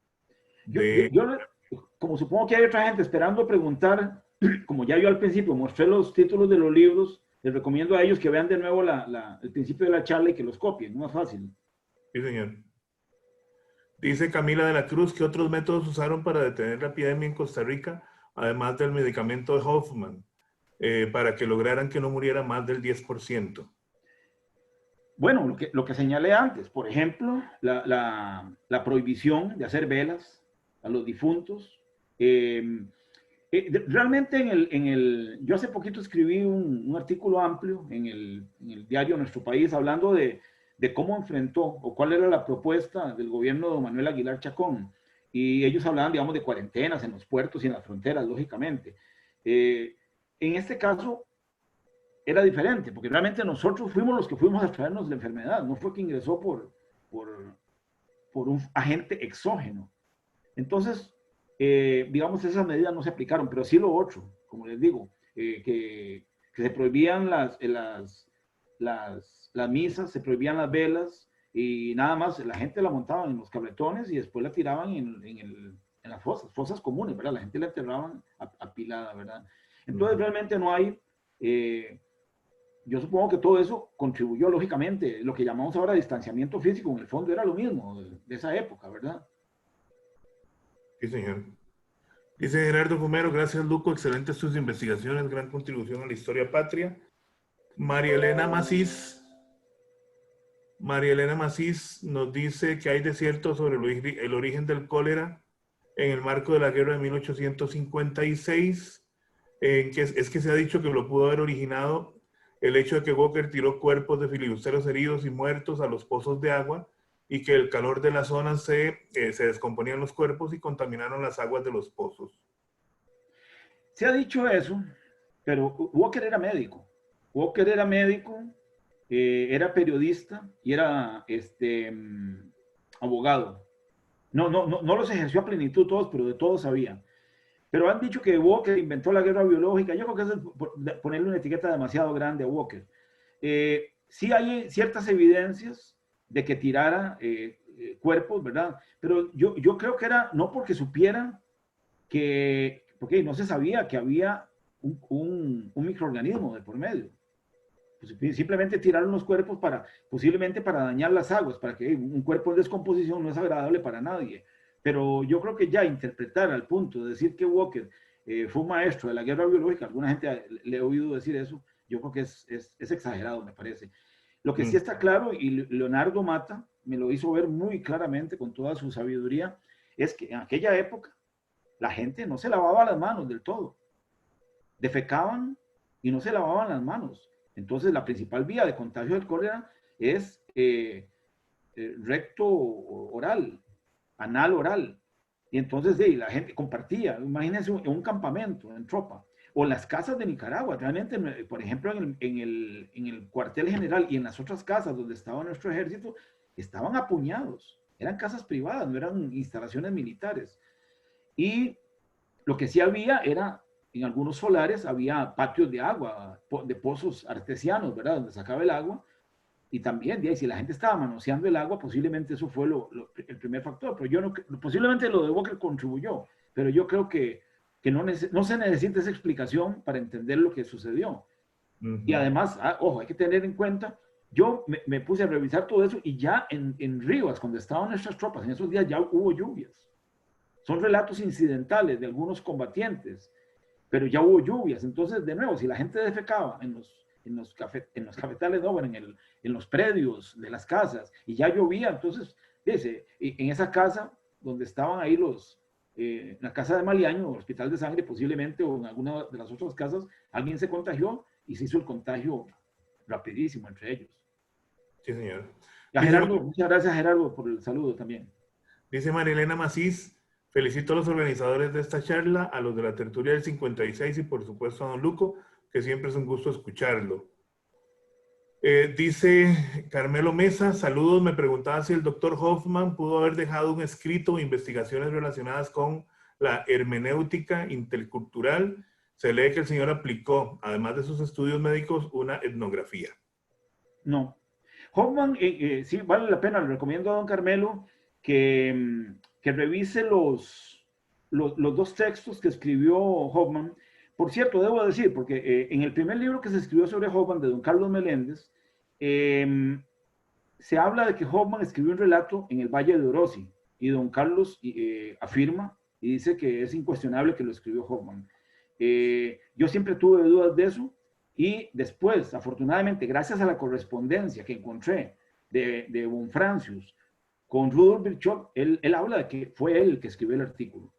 como supongo que hay otra gente esperando preguntar, como ya yo al principio mostré los títulos de los libros, les recomiendo a ellos que vean de nuevo el principio de la charla y que los copien, es más fácil.
Sí, señor. Dice Camila de la Cruz, ¿qué otros métodos usaron para detener la epidemia en Costa Rica, además del medicamento de Hoffman, para que lograran que no muriera más del 10%?
Bueno, lo que señalé antes, por ejemplo, la prohibición de hacer velas a los difuntos. Realmente yo hace poquito escribí un artículo amplio en el diario Nuestro País hablando de cómo enfrentó o cuál era la propuesta del gobierno de Manuel Aguilar Chacón. Y ellos hablaban, digamos, de cuarentenas en los puertos y en las fronteras, lógicamente. En este caso era diferente, porque realmente nosotros fuimos los que fuimos a traernos la enfermedad, no fue que ingresó por un agente exógeno. Entonces, digamos, esas medidas no se aplicaron, pero sí lo otro, como les digo, que se prohibían las misas, se prohibían las velas y nada más, la gente la montaban en los cabletones y después la tiraban en las fosas comunes, ¿verdad? La gente la enterraban apilada, ¿verdad? Entonces, realmente no hay... yo supongo que todo eso contribuyó, lógicamente, lo que llamamos ahora distanciamiento físico, en el fondo era lo mismo de esa época, ¿verdad?
Sí, señor. Dice Gerardo Fumero, gracias Luco, excelentes tus investigaciones, gran contribución a la historia patria. María Elena Macís nos dice que hay desiertos sobre el origen del cólera en el marco de la guerra de 1856, en que es que se ha dicho que lo pudo haber originado el hecho de que Walker tiró cuerpos de filibusteros heridos y muertos a los pozos de agua y que el calor de la zona se descomponían los cuerpos y contaminaron las aguas de los pozos.
Se ha dicho eso, pero Walker era médico. Walker era médico, era periodista y era abogado. No los ejerció a plenitud todos, pero de todos sabía. Pero han dicho que Walker inventó la guerra biológica. Yo creo que eso es ponerle una etiqueta demasiado grande a Walker. Sí hay ciertas evidencias de que tirara cuerpos, ¿verdad? Pero yo creo que era no porque supiera porque no se sabía que había un microorganismo de por medio. Pues simplemente tiraron los cuerpos posiblemente para dañar las aguas, para que un cuerpo en descomposición no es agradable para nadie. Pero yo creo que ya interpretar al punto de decir que Walker fue un maestro de la guerra biológica, alguna gente le he oído decir eso, yo creo que es exagerado, me parece. Lo que sí está claro, y Leonardo Mata me lo hizo ver muy claramente con toda su sabiduría, es que en aquella época la gente no se lavaba las manos del todo. Defecaban y no se lavaban las manos. Entonces, la principal vía de contagio del cólera es recto oral, anal oral. Y entonces la gente compartía. Imagínense en un campamento, en tropa, o en las casas de Nicaragua. Realmente, por ejemplo, en el cuartel general y en las otras casas donde estaba nuestro ejército, estaban apuñados. Eran casas privadas, no eran instalaciones militares. Y lo que sí había era, en algunos solares había patios de agua, de pozos artesianos, ¿verdad? Donde sacaba el agua. Y también, si la gente estaba manoseando el agua, posiblemente eso fue el primer factor. Pero posiblemente lo de Walker contribuyó, pero yo creo que no se necesita esa explicación para entender lo que sucedió. Y además, ojo, hay que tener en cuenta, yo me puse a revisar todo eso y ya en Rivas, cuando estaban nuestras tropas, en esos días ya hubo lluvias. Son relatos incidentales de algunos combatientes, pero ya hubo lluvias. Entonces, de nuevo, si la gente defecaba en los cafetales, no, bueno, en los predios de las casas, y ya llovía, entonces, dice, en esa casa donde estaban ahí en la casa de Maliaño, o el hospital de sangre, posiblemente, o en alguna de las otras casas, alguien se contagió y se hizo el contagio rapidísimo entre ellos.
Sí, señor.
Gerardo, muchas gracias, Gerardo, por el saludo también.
Dice Marilena Macís, felicito a los organizadores de esta charla, a los de la tertulia del 56 y por supuesto a don Luco, que siempre es un gusto escucharlo. Dice Carmelo Mesa, saludos, me preguntaba si el doctor Hoffman pudo haber dejado un escrito o investigaciones relacionadas con la hermenéutica intercultural. Se lee que el señor aplicó, además de sus estudios médicos, una etnografía.
No. Hoffman, sí, vale la pena, le recomiendo a don Carmelo que revise los dos textos que escribió Hoffman. Por cierto, debo decir, porque en el primer libro que se escribió sobre Hoffman, de don Carlos Meléndez, se habla de que Hoffman escribió un relato en el Valle de Orosi, y don Carlos afirma y dice que es incuestionable que lo escribió Hoffman. Yo siempre tuve dudas de eso, y después, afortunadamente, gracias a la correspondencia que encontré de Bonfrancius con Rudolf Virchow, él habla de que fue él el que escribió el artículo,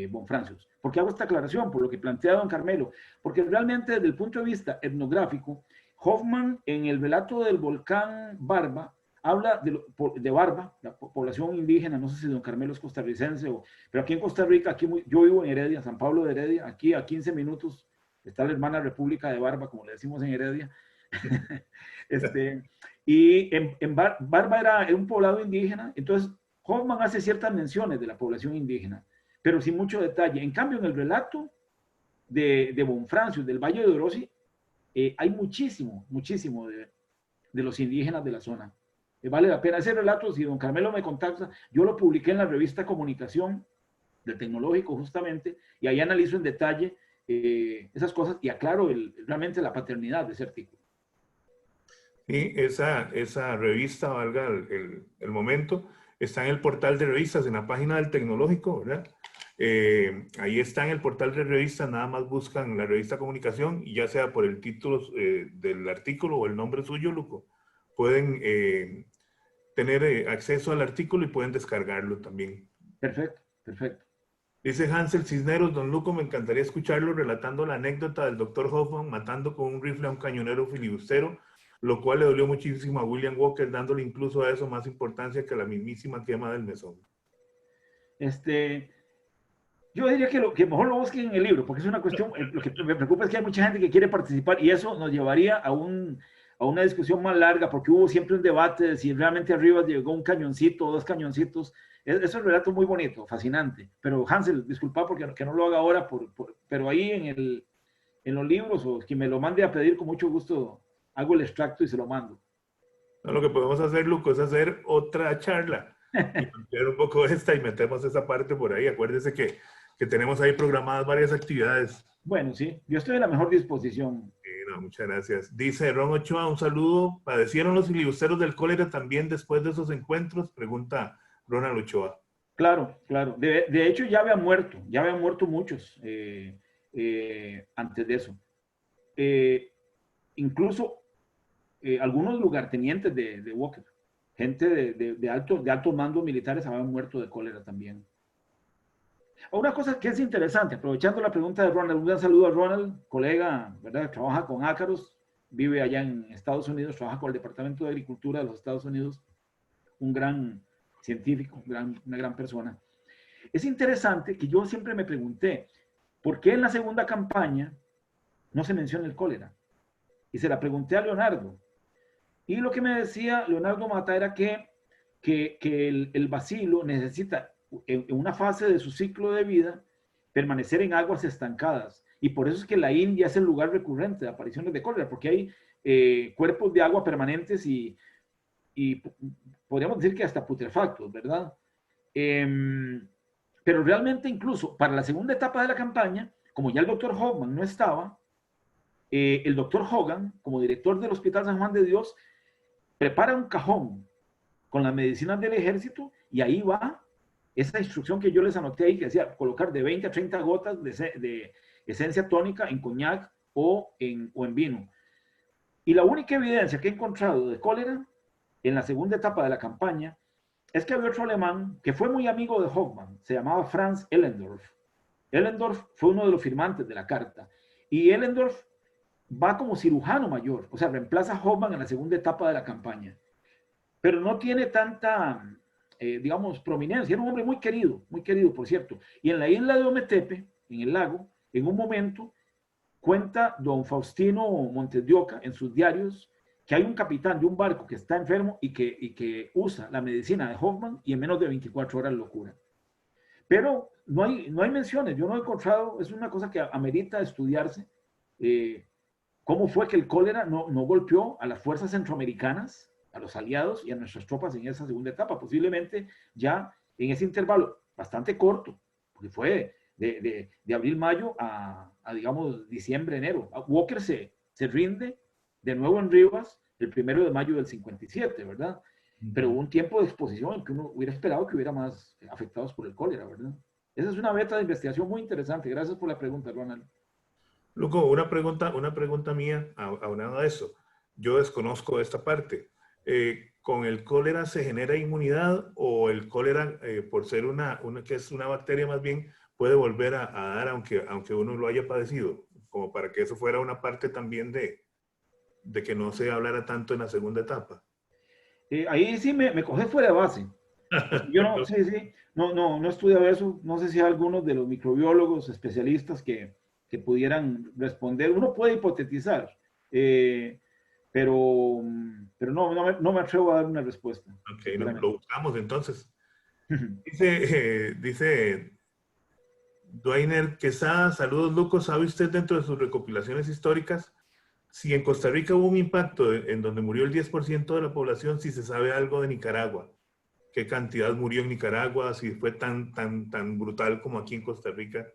Bonfrancius. ¿Por qué hago esta aclaración? Por lo que plantea don Carmelo, porque realmente desde el punto de vista etnográfico, Hoffman en el relato del volcán Barba, habla de Barba, la población indígena. No sé si don Carmelo es costarricense, pero aquí en Costa Rica, yo vivo en Heredia, San Pablo de Heredia, aquí a 15 minutos está la hermana República de Barba, como le decimos en Heredia. Y en Barba era un poblado indígena. Entonces Hoffman hace ciertas menciones de la población indígena, pero sin mucho detalle. En cambio, en el relato de Bonfrancius, del Valle de Orosi, hay muchísimo de los indígenas de la zona. Vale la pena ese relato. Si don Carmelo me contacta, yo lo publiqué en la revista Comunicación del Tecnológico justamente, y ahí analizo en detalle esas cosas y aclaro realmente la paternidad de ese artículo.
Sí, esa revista, valga el momento, está en el portal de revistas, en la página del Tecnológico, ¿verdad? Ahí está en el portal de revistas, nada más buscan la revista Comunicación, y ya sea por el título del artículo o el nombre suyo, Luco, pueden tener acceso al artículo y pueden descargarlo también.
Perfecto, perfecto.
Dice Hansel Cisneros: don Luco, me encantaría escucharlo relatando la anécdota del doctor Hoffman matando con un rifle a un cañonero filibustero, lo cual le dolió muchísimo a William Walker, dándole incluso a eso más importancia que a la mismísima quema del mesón.
Yo diría que mejor lo busquen en el libro, porque es una cuestión. Lo que me preocupa es que hay mucha gente que quiere participar, y eso nos llevaría a una discusión más larga, porque hubo siempre un debate de si realmente arriba llegó un cañoncito o dos cañoncitos. Eso es un relato muy bonito, fascinante. Pero Hansel, disculpa porque que no lo haga ahora, pero ahí en los libros, o quien me lo mande a pedir, con mucho gusto hago el extracto y se lo mando.
No, lo que podemos hacer, Luco, es hacer otra charla y ampliar un poco esta y metemos esa parte por ahí. Acuérdese que tenemos ahí programadas varias actividades.
Bueno, sí, yo estoy en la mejor disposición.
No, muchas gracias. Dice Ron Ochoa: un saludo. ¿Padecieron los filibusteros del cólera también después de esos encuentros? Pregunta Ronald Ochoa.
Claro, claro. De hecho, ya habían muerto muchos antes de eso. Incluso algunos lugartenientes de Walker, gente de altos mandos militares, habían muerto de cólera también. Una cosa que es interesante, aprovechando la pregunta de Ronald, un gran saludo a Ronald, colega, ¿verdad? Trabaja con ácaros, vive allá en Estados Unidos, trabaja con el Departamento de Agricultura de los Estados Unidos, un gran científico, una gran persona. Es interesante que yo siempre me pregunté, ¿por qué en la segunda campaña no se menciona el cólera? Y se la pregunté a Leonardo. Y lo que me decía Leonardo Mata era que el bacilo necesita, en una fase de su ciclo de vida, permanecer en aguas estancadas. Y por eso es que la India es el lugar recurrente de apariciones de cólera, porque hay cuerpos de agua permanentes y podríamos decir que hasta putrefactos, ¿verdad? Pero realmente, incluso para la segunda etapa de la campaña, como ya el doctor Hoffman no estaba, el doctor Hogan, como director del Hospital San Juan de Dios, prepara un cajón con las medicinas del ejército, y ahí va esa instrucción que yo les anoté ahí, que decía colocar de 20 a 30 gotas de esencia tónica en coñac o en vino. Y la única evidencia que he encontrado de cólera en la segunda etapa de la campaña es que había otro alemán que fue muy amigo de Hoffman, se llamaba Franz Ellendorf. Ellendorf fue uno de los firmantes de la carta, y Ellendorf va como cirujano mayor, o sea, reemplaza a Hoffman en la segunda etapa de la campaña, pero no tiene tanta, digamos, prominencia. Era un hombre muy querido, por cierto. Y en la isla de Ometepe, en el lago, en un momento, cuenta don Faustino Montes de Oca en sus diarios que hay un capitán de un barco que está enfermo y que usa la medicina de Hoffman, y en menos de 24 horas lo cura. Pero no hay menciones, yo no he encontrado, es una cosa que amerita estudiarse, cómo fue que el cólera no golpeó a las fuerzas centroamericanas, a los aliados y a nuestras tropas en esa segunda etapa, posiblemente ya en ese intervalo bastante corto, porque fue de abril, mayo digamos, diciembre, enero. Walker se rinde de nuevo en Rivas el 1 de mayo del 57, ¿verdad? Pero hubo un tiempo de exposición en que uno hubiera esperado que hubiera más afectados por el cólera, ¿verdad? Esa es una beta de investigación muy interesante. Gracias por la pregunta, Ronald.
Luco, una pregunta mía aunado a eso. Yo desconozco esta parte. ¿Con el cólera se genera inmunidad o el cólera, por ser que es una bacteria más bien, puede volver a dar aunque uno lo haya padecido? Como para que eso fuera una parte también de que no se hablara tanto en la segunda etapa.
Ahí sí me coge fuera de base. Yo no, sí, no he estudiado eso. No sé si hay algunos de los microbiólogos especialistas que pudieran responder. Uno puede hipotetizar, pero no me atrevo a dar una respuesta.
Ok, lo buscamos entonces. Dice Dwainer Quesada, saludos Luco, ¿sabe usted dentro de sus recopilaciones históricas si en Costa Rica hubo un impacto en donde murió el 10% de la población, si se sabe algo de Nicaragua? ¿Qué cantidad murió en Nicaragua? Si fue tan brutal como aquí en Costa Rica.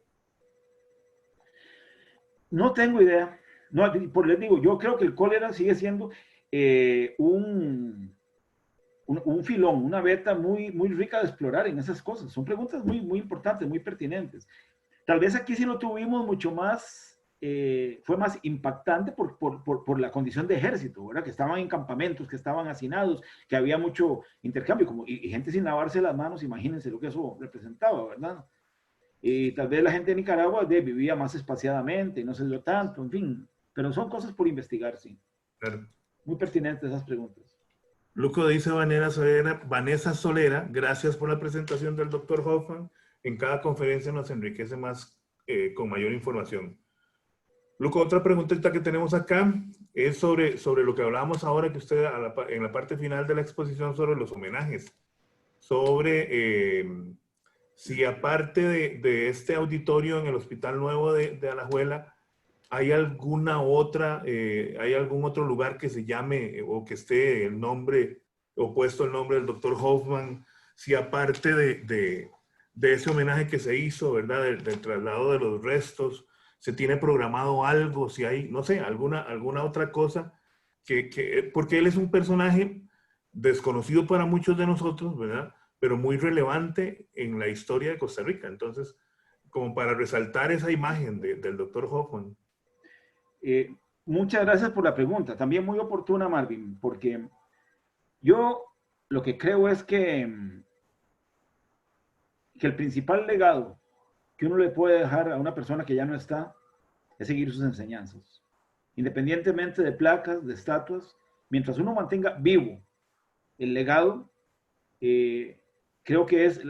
No tengo idea. No, les digo, yo creo que el cólera sigue siendo un filón, una beta muy, muy rica de explorar en esas cosas. Son preguntas muy, muy importantes, muy pertinentes. Tal vez aquí sí lo tuvimos mucho más, fue más impactante por la condición de ejército, ¿verdad? Que estaban en campamentos, que estaban hacinados, que había mucho intercambio, y gente sin lavarse las manos, imagínense lo que eso representaba, ¿verdad? Y tal vez la gente de Nicaragua vivía más espaciadamente, no se dio tanto, en fin, pero son cosas por investigar, sí.
Claro.
Muy pertinentes esas preguntas.
Luco, dice Vanessa Solera, gracias por la presentación del Dr. Hoffman. En cada conferencia nos enriquece más con mayor información. Luco, otra preguntita que tenemos acá es sobre lo que hablábamos ahora, que usted en la parte final de la exposición sobre los homenajes, sobre si aparte de este auditorio en el Hospital Nuevo de Alajuela, ¿hay alguna otra, hay algún otro lugar que se llame o que esté el nombre o puesto el nombre del doctor Hoffman? Si aparte de ese homenaje que se hizo, ¿verdad? Del traslado de los restos, se tiene programado algo, si hay, no sé, alguna otra cosa, porque él es un personaje desconocido para muchos de nosotros, ¿verdad? Pero muy relevante en la historia de Costa Rica. Entonces, como para resaltar esa imagen del doctor Hoffman.
Muchas gracias por la pregunta, también muy oportuna, Marvin, porque yo lo que creo es que el principal legado que uno le puede dejar a una persona que ya no está es seguir sus enseñanzas. Independientemente de placas, de estatuas, mientras uno mantenga vivo el legado, creo que es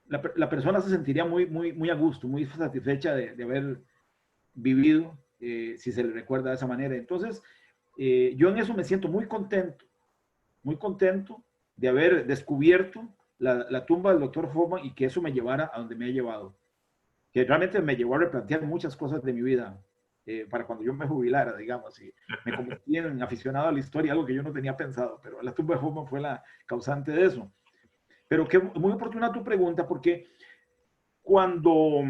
la persona se sentiría muy, muy, muy a gusto, muy satisfecha de haber vivido, si se le recuerda de esa manera. Entonces, yo en eso me siento muy contento de haber descubierto la tumba del doctor Hoffman y que eso me llevara a donde me ha llevado. Que realmente me llevó a replantear muchas cosas de mi vida para cuando yo me jubilara, digamos, y me convertí en aficionado a la historia, algo que yo no tenía pensado, pero la tumba de Hoffman fue la causante de eso. Pero que muy oportuna tu pregunta, porque cuando,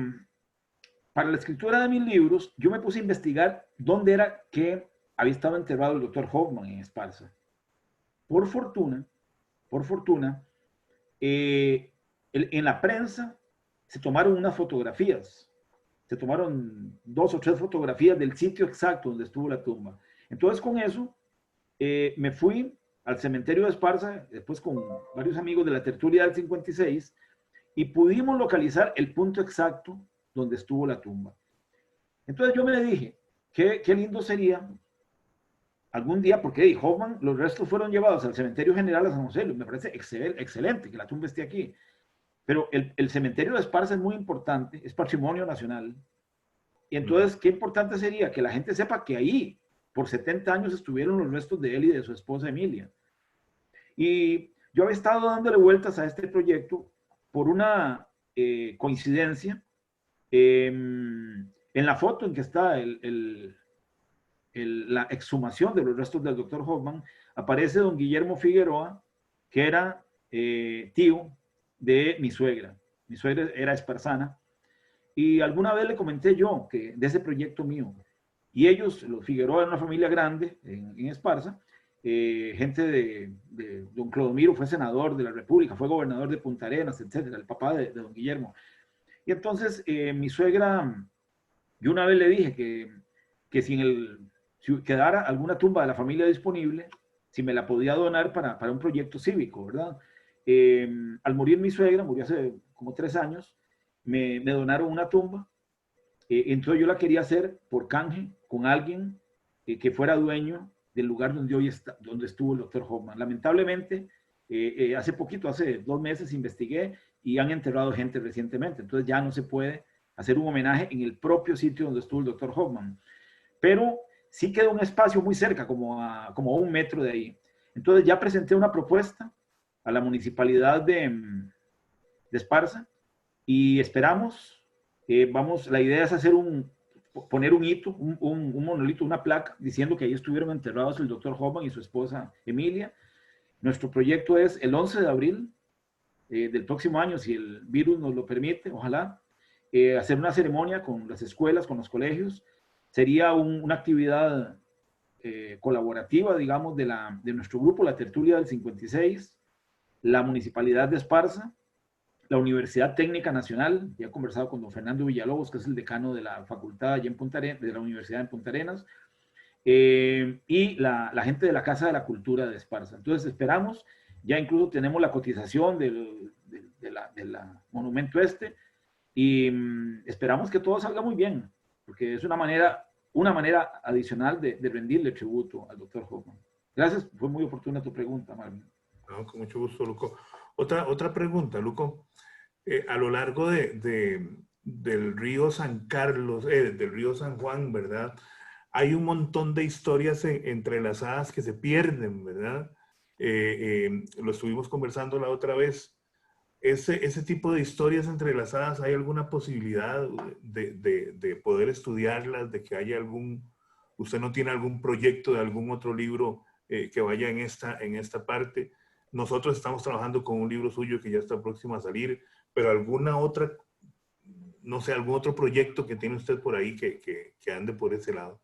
para la escritura de mis libros, yo me puse a investigar dónde era que había estado enterrado el doctor Hoffman en Esparza. Por fortuna, en la prensa se tomaron unas fotografías, se tomaron 2 o 3 fotografías del sitio exacto donde estuvo la tumba. Entonces con eso me fui al cementerio de Esparza, después con varios amigos de la tertulia del 56, y pudimos localizar el punto exacto donde estuvo la tumba. Entonces yo me dije, qué lindo sería algún día, porque Hoffman, los restos fueron llevados al cementerio general de San José, me parece excelente que la tumba esté aquí, pero el cementerio de Esparza es muy importante, es patrimonio nacional, y entonces qué importante sería que la gente sepa que ahí, por 70 años, estuvieron los restos de él y de su esposa Emilia. Y yo había estado dándole vueltas a este proyecto por una coincidencia. En la foto en que está la exhumación de los restos del doctor Hoffman, aparece don Guillermo Figueroa, que era tío de mi suegra. Mi suegra era esparzana. Y alguna vez le comenté yo que de ese proyecto mío. Y ellos, los Figueroa, una familia grande en Esparza, gente de don Clodomiro fue senador de la República, fue gobernador de Punta Arenas, etcétera, el papá de don Guillermo. Y entonces mi suegra, yo una vez le dije que si quedara alguna tumba de la familia disponible, si me la podía donar para un proyecto cívico, ¿verdad? Al morir mi suegra, murió hace como 3 años, me donaron una tumba. Entonces yo la quería hacer por canje con alguien que fuera dueño del lugar donde hoy está, donde estuvo el doctor Hoffman. Lamentablemente, hace poquito, hace 2 meses, investigué y han enterrado gente recientemente. Entonces ya no se puede hacer un homenaje en el propio sitio donde estuvo el doctor Hoffman. Pero sí queda un espacio muy cerca, como a 1 metro de ahí. Entonces ya presenté una propuesta a la municipalidad de Esparza y esperamos, la idea es poner un hito, un monolito, una placa, diciendo que ahí estuvieron enterrados el doctor Hoffman y su esposa Emilia. Nuestro proyecto es el 11 de abril del próximo año, si el virus nos lo permite, ojalá, hacer una ceremonia con las escuelas, con los colegios. Sería una actividad colaborativa, digamos, de nuestro grupo, la Tertulia del 56, la Municipalidad de Esparza, la Universidad Técnica Nacional. Ya he conversado con don Fernando Villalobos, que es el decano de la facultad allá en Punta Arenas, de la Universidad en Punta Arenas, y la gente de la Casa de la Cultura de Esparza. Entonces esperamos, ya incluso tenemos la cotización del monumento y esperamos que todo salga muy bien, porque es una manera adicional de rendirle tributo al doctor Hoffman. Gracias, fue muy oportuna tu pregunta, Marvin.
No, con mucho gusto, Luco. Otra pregunta, Luco. A lo largo del río San Carlos, del río San Juan, ¿verdad? Hay un montón de historias entrelazadas que se pierden, ¿verdad? Lo estuvimos conversando la otra vez. Ese tipo de historias entrelazadas, ¿hay alguna posibilidad de poder estudiarlas, de que haya usted no tiene algún proyecto de algún otro libro que vaya en esta parte? Nosotros estamos trabajando con un libro suyo que ya está próximo a salir, pero alguna otra, no sé, algún otro proyecto que tiene usted por ahí que ande por ese lado.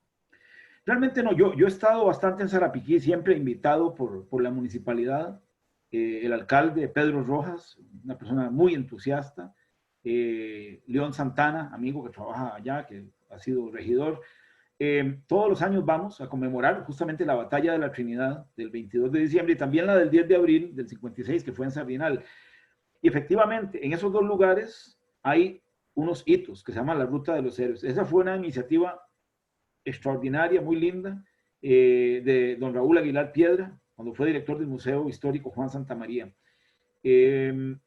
Realmente no, yo he estado bastante en Sarapiquí, siempre invitado por la municipalidad, el alcalde Pedro Rojas, una persona muy entusiasta, León Santana, amigo que trabaja allá, que ha sido regidor. Todos los años vamos a conmemorar justamente la batalla de la Trinidad del 22 de diciembre y también la del 10 de abril del 56, que fue en Sardinal. Y efectivamente, en esos dos lugares hay unos hitos que se llaman la Ruta de los Héroes. Esa fue una iniciativa extraordinaria, muy linda, de don Raúl Aguilar Piedra, cuando fue director del Museo Histórico Juan Santamaría. De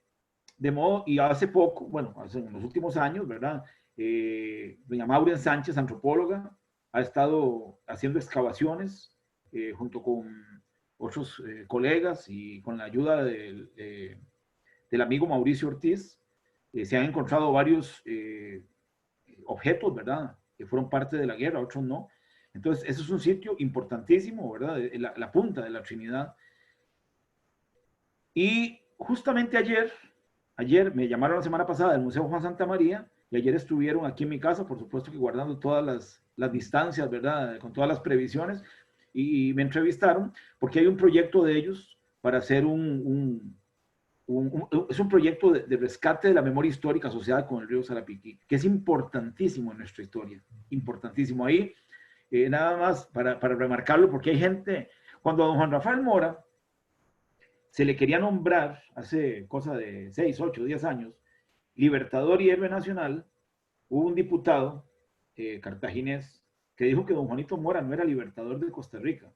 modo, y hace poco, bueno, en los últimos años, ¿verdad? Doña Maureen Sánchez, antropóloga, ha estado haciendo excavaciones junto con otros colegas y con la ayuda del amigo Mauricio Ortiz. Se han encontrado varios objetos, ¿verdad? Que fueron parte de la guerra, otros no. Entonces, ese es un sitio importantísimo, ¿verdad? La punta de la Trinidad. Y justamente ayer me llamaron la semana pasada del Museo Juan Santamaría y ayer estuvieron aquí en mi casa, por supuesto que guardando todas las distancias, ¿verdad? Con todas las previsiones, y me entrevistaron porque hay un proyecto de ellos para hacer es un proyecto de rescate de la memoria histórica asociada con el río Sarapiquí, que es importantísimo en nuestra historia, importantísimo. Ahí, nada más para remarcarlo, porque hay gente, cuando a don Juan Rafael Mora se le quería nombrar, hace cosa de 6, 8, 10 años, libertador y héroe nacional, hubo un diputado cartaginés que dijo que don Juanito Mora no era libertador de Costa Rica.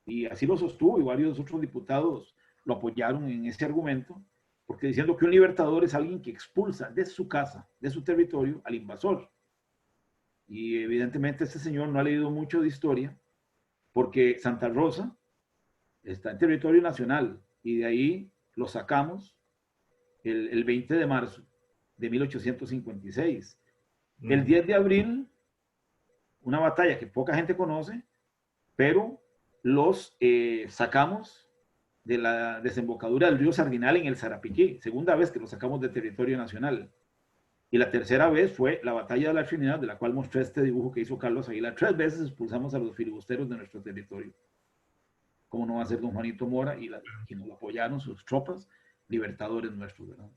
Y así lo sostuvo y varios otros diputados lo apoyaron en ese argumento, porque diciendo que un libertador es alguien que expulsa de su casa, de su territorio, al invasor. Y evidentemente este señor no ha leído mucho de historia, porque Santa Rosa está en territorio nacional y de ahí lo sacamos el 20 de marzo de 1856. El 10 de abril, una batalla que poca gente conoce, pero los sacamos de la desembocadura del río Sardinal en el Sarapiquí, segunda vez que lo sacamos de territorio nacional. Y la tercera vez fue la batalla de la Trinidad, de la cual mostré este dibujo que hizo Carlos Aguilar. 3 veces expulsamos a los filibusteros de nuestro territorio. ¿Cómo no va a ser don Juanito Mora y quienes lo apoyaron, sus tropas, libertadores nuestros, ¿verdad?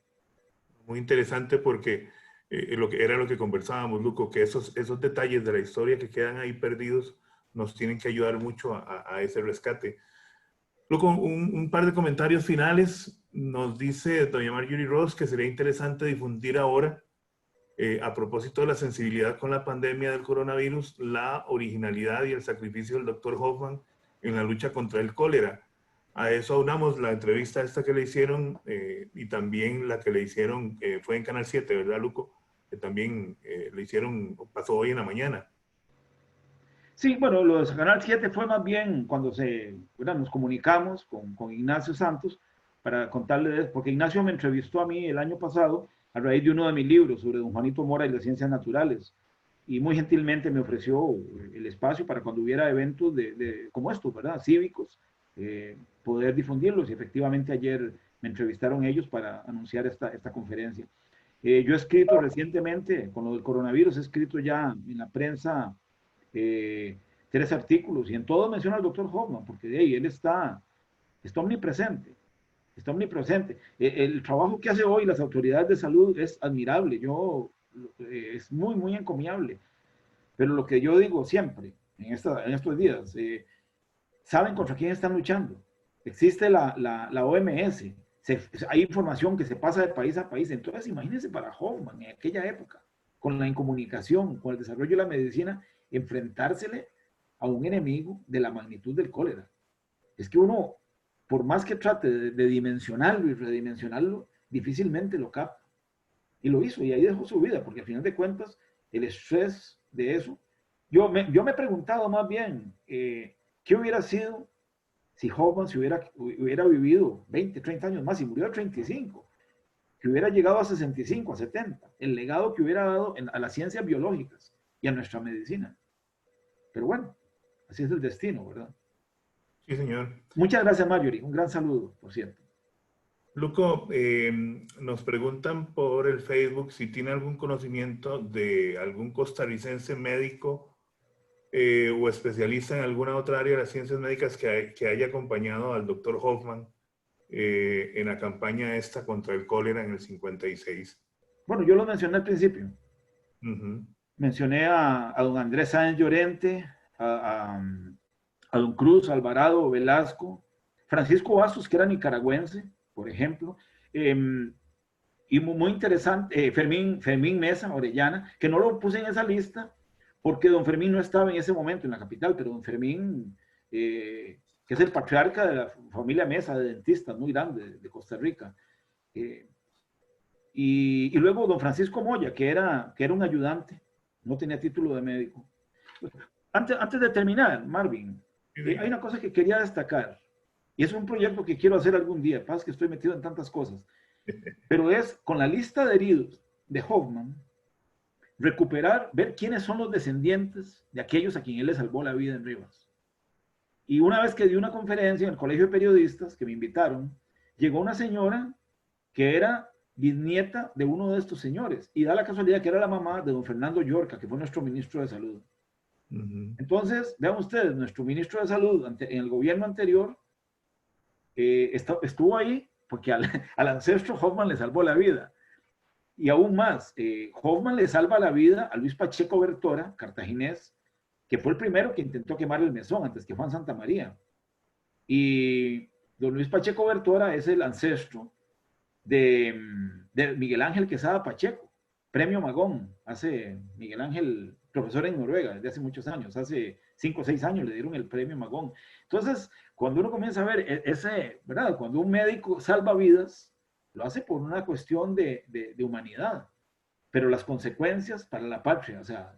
Muy interesante porque era lo que conversábamos, Luco, que esos detalles de la historia que quedan ahí perdidos nos tienen que ayudar mucho a ese rescate. Luco, un par de comentarios finales. Nos dice doña Marjorie Ross que sería interesante difundir ahora, a propósito de la sensibilidad con la pandemia del coronavirus, la originalidad y el sacrificio del doctor Hoffman en la lucha contra el cólera. A eso aunamos la entrevista esta que le hicieron y también la que le hicieron, fue en Canal 7, ¿verdad, Luco? Que también le hicieron, pasó hoy en la mañana.
Sí, bueno, lo de Canal 7 fue más bien cuando nos comunicamos con Ignacio Santos para contarle, porque Ignacio me entrevistó a mí el año pasado a raíz de uno de mis libros sobre don Juanito Mora y las ciencias naturales. Y muy gentilmente me ofreció el espacio para cuando hubiera eventos como estos, ¿verdad? Cívicos, poder difundirlos. Y efectivamente ayer me entrevistaron ellos para anunciar esta conferencia. Yo he escrito recientemente, con lo del coronavirus, he escrito ya en la prensa 3 artículos y en todo menciona al doctor Hoffman, porque él está omnipresente. Está omnipresente. El trabajo que hace hoy las autoridades de salud es admirable. Es muy, muy encomiable. Pero lo que yo digo siempre, en estos días, ¿saben contra quién están luchando? Existe la OMS. Hay información que se pasa de país a país. Entonces, imagínense para Hoffman en aquella época, con la incomunicación, con el desarrollo de la medicina, enfrentársele a un enemigo de la magnitud del cólera. Es que uno, por más que trate de dimensionarlo y redimensionarlo, difícilmente lo capta. Y lo hizo, y ahí dejó su vida, porque al final de cuentas, el estrés de eso. Yo me he preguntado más bien, ¿qué hubiera sido si Hoffman hubiera vivido 20, 30 años más y murió a 35? Que hubiera llegado a 65, a 70. El legado que hubiera dado a las ciencias biológicas y a nuestra medicina. Pero bueno, así es el destino, ¿verdad?
Sí, señor.
Muchas gracias, Marjorie. Un gran saludo, por cierto.
Luco, nos preguntan por el Facebook si tiene algún conocimiento de algún costarricense médico o especialista en alguna otra área de las ciencias médicas que haya acompañado al doctor Hoffman en la campaña esta contra el cólera en el 56.
Bueno, yo lo mencioné al principio. Mencioné a don Andrés Sáenz Llorente, a don Cruz Alvarado Velasco, Francisco Bastos, que era nicaragüense, por ejemplo, y muy interesante, Fermín Mesa Orellana, que no lo puse en esa lista porque don Fermín no estaba en ese momento en la capital, pero don Fermín, que es el patriarca de la familia Mesa de dentistas muy grande de Costa Rica, y luego don Francisco Moya, que era un ayudante, no tenía título de médico. Antes de terminar, Marvin, hay una cosa que quería destacar, y es un proyecto que quiero hacer algún día, pasa que estoy metido en tantas cosas, pero es con la lista de heridos de Hoffman, ver quiénes son los descendientes de aquellos a quienes él le salvó la vida en Rivas. Y una vez que di una conferencia en el Colegio de Periodistas, que me invitaron, llegó una señora que era bisnieta de uno de estos señores, y da la casualidad que era la mamá de don Fernando Llorca, que fue nuestro ministro de Salud. Entonces, vean ustedes, nuestro ministro de Salud en el gobierno anterior estuvo ahí porque al ancestro Hoffman le salvó la vida. Y aún más, Hoffman le salva la vida a Luis Pacheco Bertora, cartaginés, que fue el primero que intentó quemar el mesón antes que Juan Santamaría. Y don Luis Pacheco Bertora es el ancestro de Miguel Ángel Quesada Pacheco, premio Magón. Miguel Ángel, profesor en Noruega desde hace muchos años, hace 5 o 6 años le dieron el premio Magón. Entonces, cuando uno comienza a ver ¿verdad? Cuando un médico salva vidas, lo hace por una cuestión de humanidad, pero las consecuencias para la patria, o sea,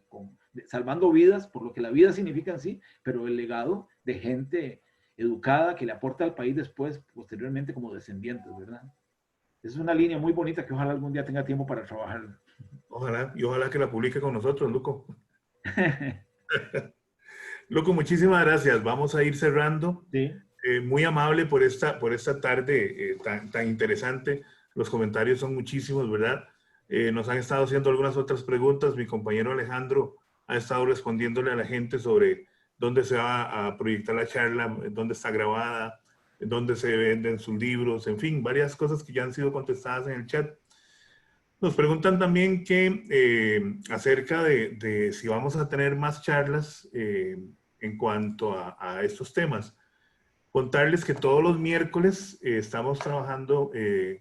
salvando vidas, por lo que la vida significa en sí, pero el legado de gente educada que le aporta al país después, posteriormente como descendientes, ¿verdad? Es una línea muy bonita que ojalá algún día tenga tiempo para trabajar.
Ojalá, y ojalá que la publique con nosotros, Luco. Luco, muchísimas gracias. Vamos a ir cerrando.
Sí.
Muy amable por esta tarde tan interesante. Los comentarios son muchísimos, ¿verdad? Nos han estado haciendo algunas otras preguntas. Mi compañero Alejandro ha estado respondiéndole a la gente sobre dónde se va a proyectar la charla, dónde está grabada, dónde se venden sus libros, en fin, varias cosas que ya han sido contestadas en el chat. Nos preguntan también que acerca de si vamos a tener más charlas en cuanto a estos temas. Contarles que todos los miércoles estamos trabajando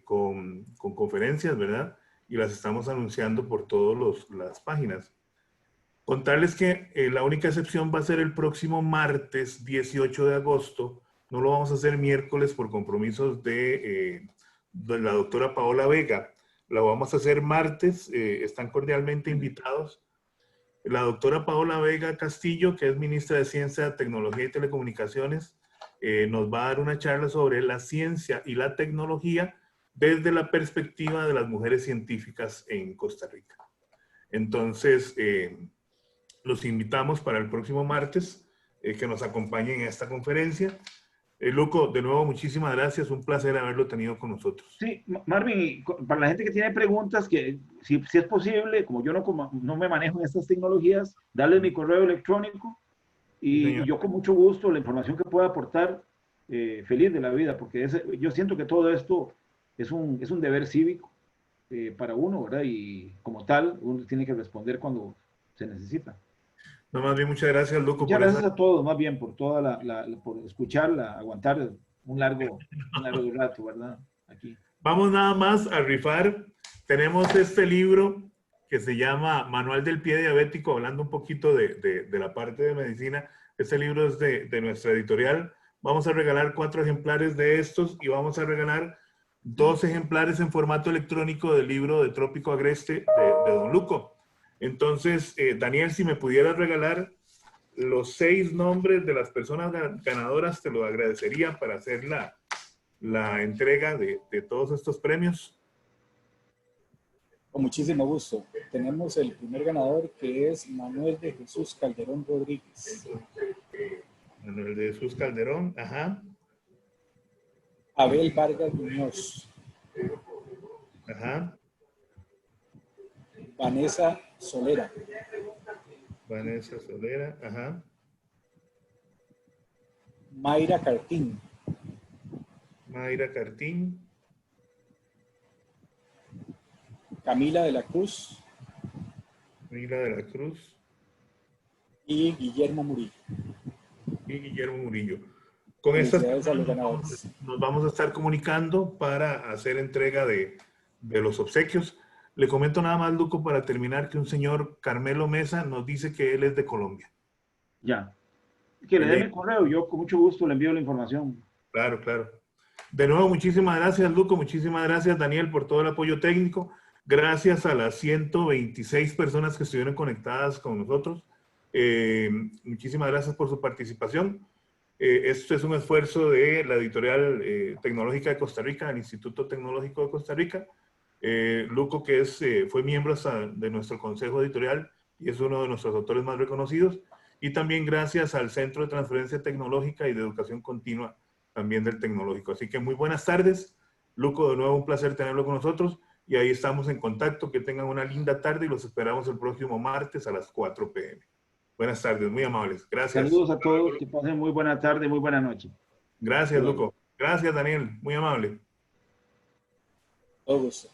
con conferencias, ¿verdad? Y las estamos anunciando por todas las páginas. Contarles que la única excepción va a ser el próximo martes 18 de agosto. No lo vamos a hacer miércoles por compromisos de la doctora Paola Vega. Lo vamos a hacer martes. Están cordialmente invitados. La doctora Paola Vega Castillo, que es ministra de Ciencia, Tecnología y Telecomunicaciones, nos va a dar una charla sobre la ciencia y la tecnología desde la perspectiva de las mujeres científicas en Costa Rica. Entonces, los invitamos para el próximo martes que nos acompañen en esta conferencia. Luco, de nuevo, muchísimas gracias. Un placer haberlo tenido con nosotros.
Sí, Marvin, para la gente que tiene preguntas, que si es posible, como yo no me manejo en estas tecnologías, darles mi correo electrónico y yo con mucho gusto, la información que pueda aportar, feliz de la vida, porque yo siento que todo esto es un deber cívico para uno, ¿verdad? Y como tal, uno tiene que responder cuando se necesita.
No, más bien, muchas gracias, Luco.
Muchas gracias a todos, más bien, por por escucharla, aguantar un largo rato, ¿verdad? Aquí.
Vamos nada más a rifar. Tenemos este libro que se llama Manual del Pie Diabético, hablando un poquito de la parte de medicina. Este libro es de nuestra editorial. Vamos a regalar 4 ejemplares de estos y vamos a regalar 2 ejemplares en formato electrónico del libro de Trópico Agreste de Don Luco. Entonces, Daniel, si me pudieras regalar los 6 nombres de las personas ganadoras, te lo agradecería para hacer la entrega de todos estos premios.
Con muchísimo gusto. Tenemos el primer ganador, que es Manuel de Jesús Calderón Rodríguez.
Manuel de Jesús Calderón, ajá.
Abel Vargas Muñoz.
Ajá.
Vanessa Solera.
Vanessa Solera, ajá.
Mayra Cartín.
Mayra Cartín.
Camila de la Cruz.
Camila de la Cruz.
Y Guillermo Murillo.
Y Guillermo Murillo. Con estas
ganadores
nos vamos a estar comunicando para hacer entrega de los obsequios. Le comento nada más, Luco, para terminar, que un señor Carmelo Mesa nos dice que él es de Colombia.
Ya. Que le dé mi correo, yo con mucho gusto le envío la información.
Claro, claro. De nuevo, muchísimas gracias, Luco. Muchísimas gracias, Daniel, por todo el apoyo técnico. Gracias a las 126 personas que estuvieron conectadas con nosotros. Muchísimas gracias por su participación. Esto es un esfuerzo de la Editorial Tecnológica de Costa Rica, el Instituto Tecnológico de Costa Rica. Luco, que fue miembro de nuestro consejo editorial y es uno de nuestros autores más reconocidos. Y también gracias al Centro de Transferencia Tecnológica y de Educación Continua, también del Tecnológico. Así que muy buenas tardes. Luco, de nuevo un placer tenerlo con nosotros. Y ahí estamos en contacto. Que tengan una linda tarde y los esperamos el próximo martes a las 4 p.m. Buenas tardes, muy amables. Gracias.
Saludos a todos, que pasen muy buena tarde, muy buena noche.
Gracias, Luco. Gracias, Daniel. Muy amable.
Todo gusto.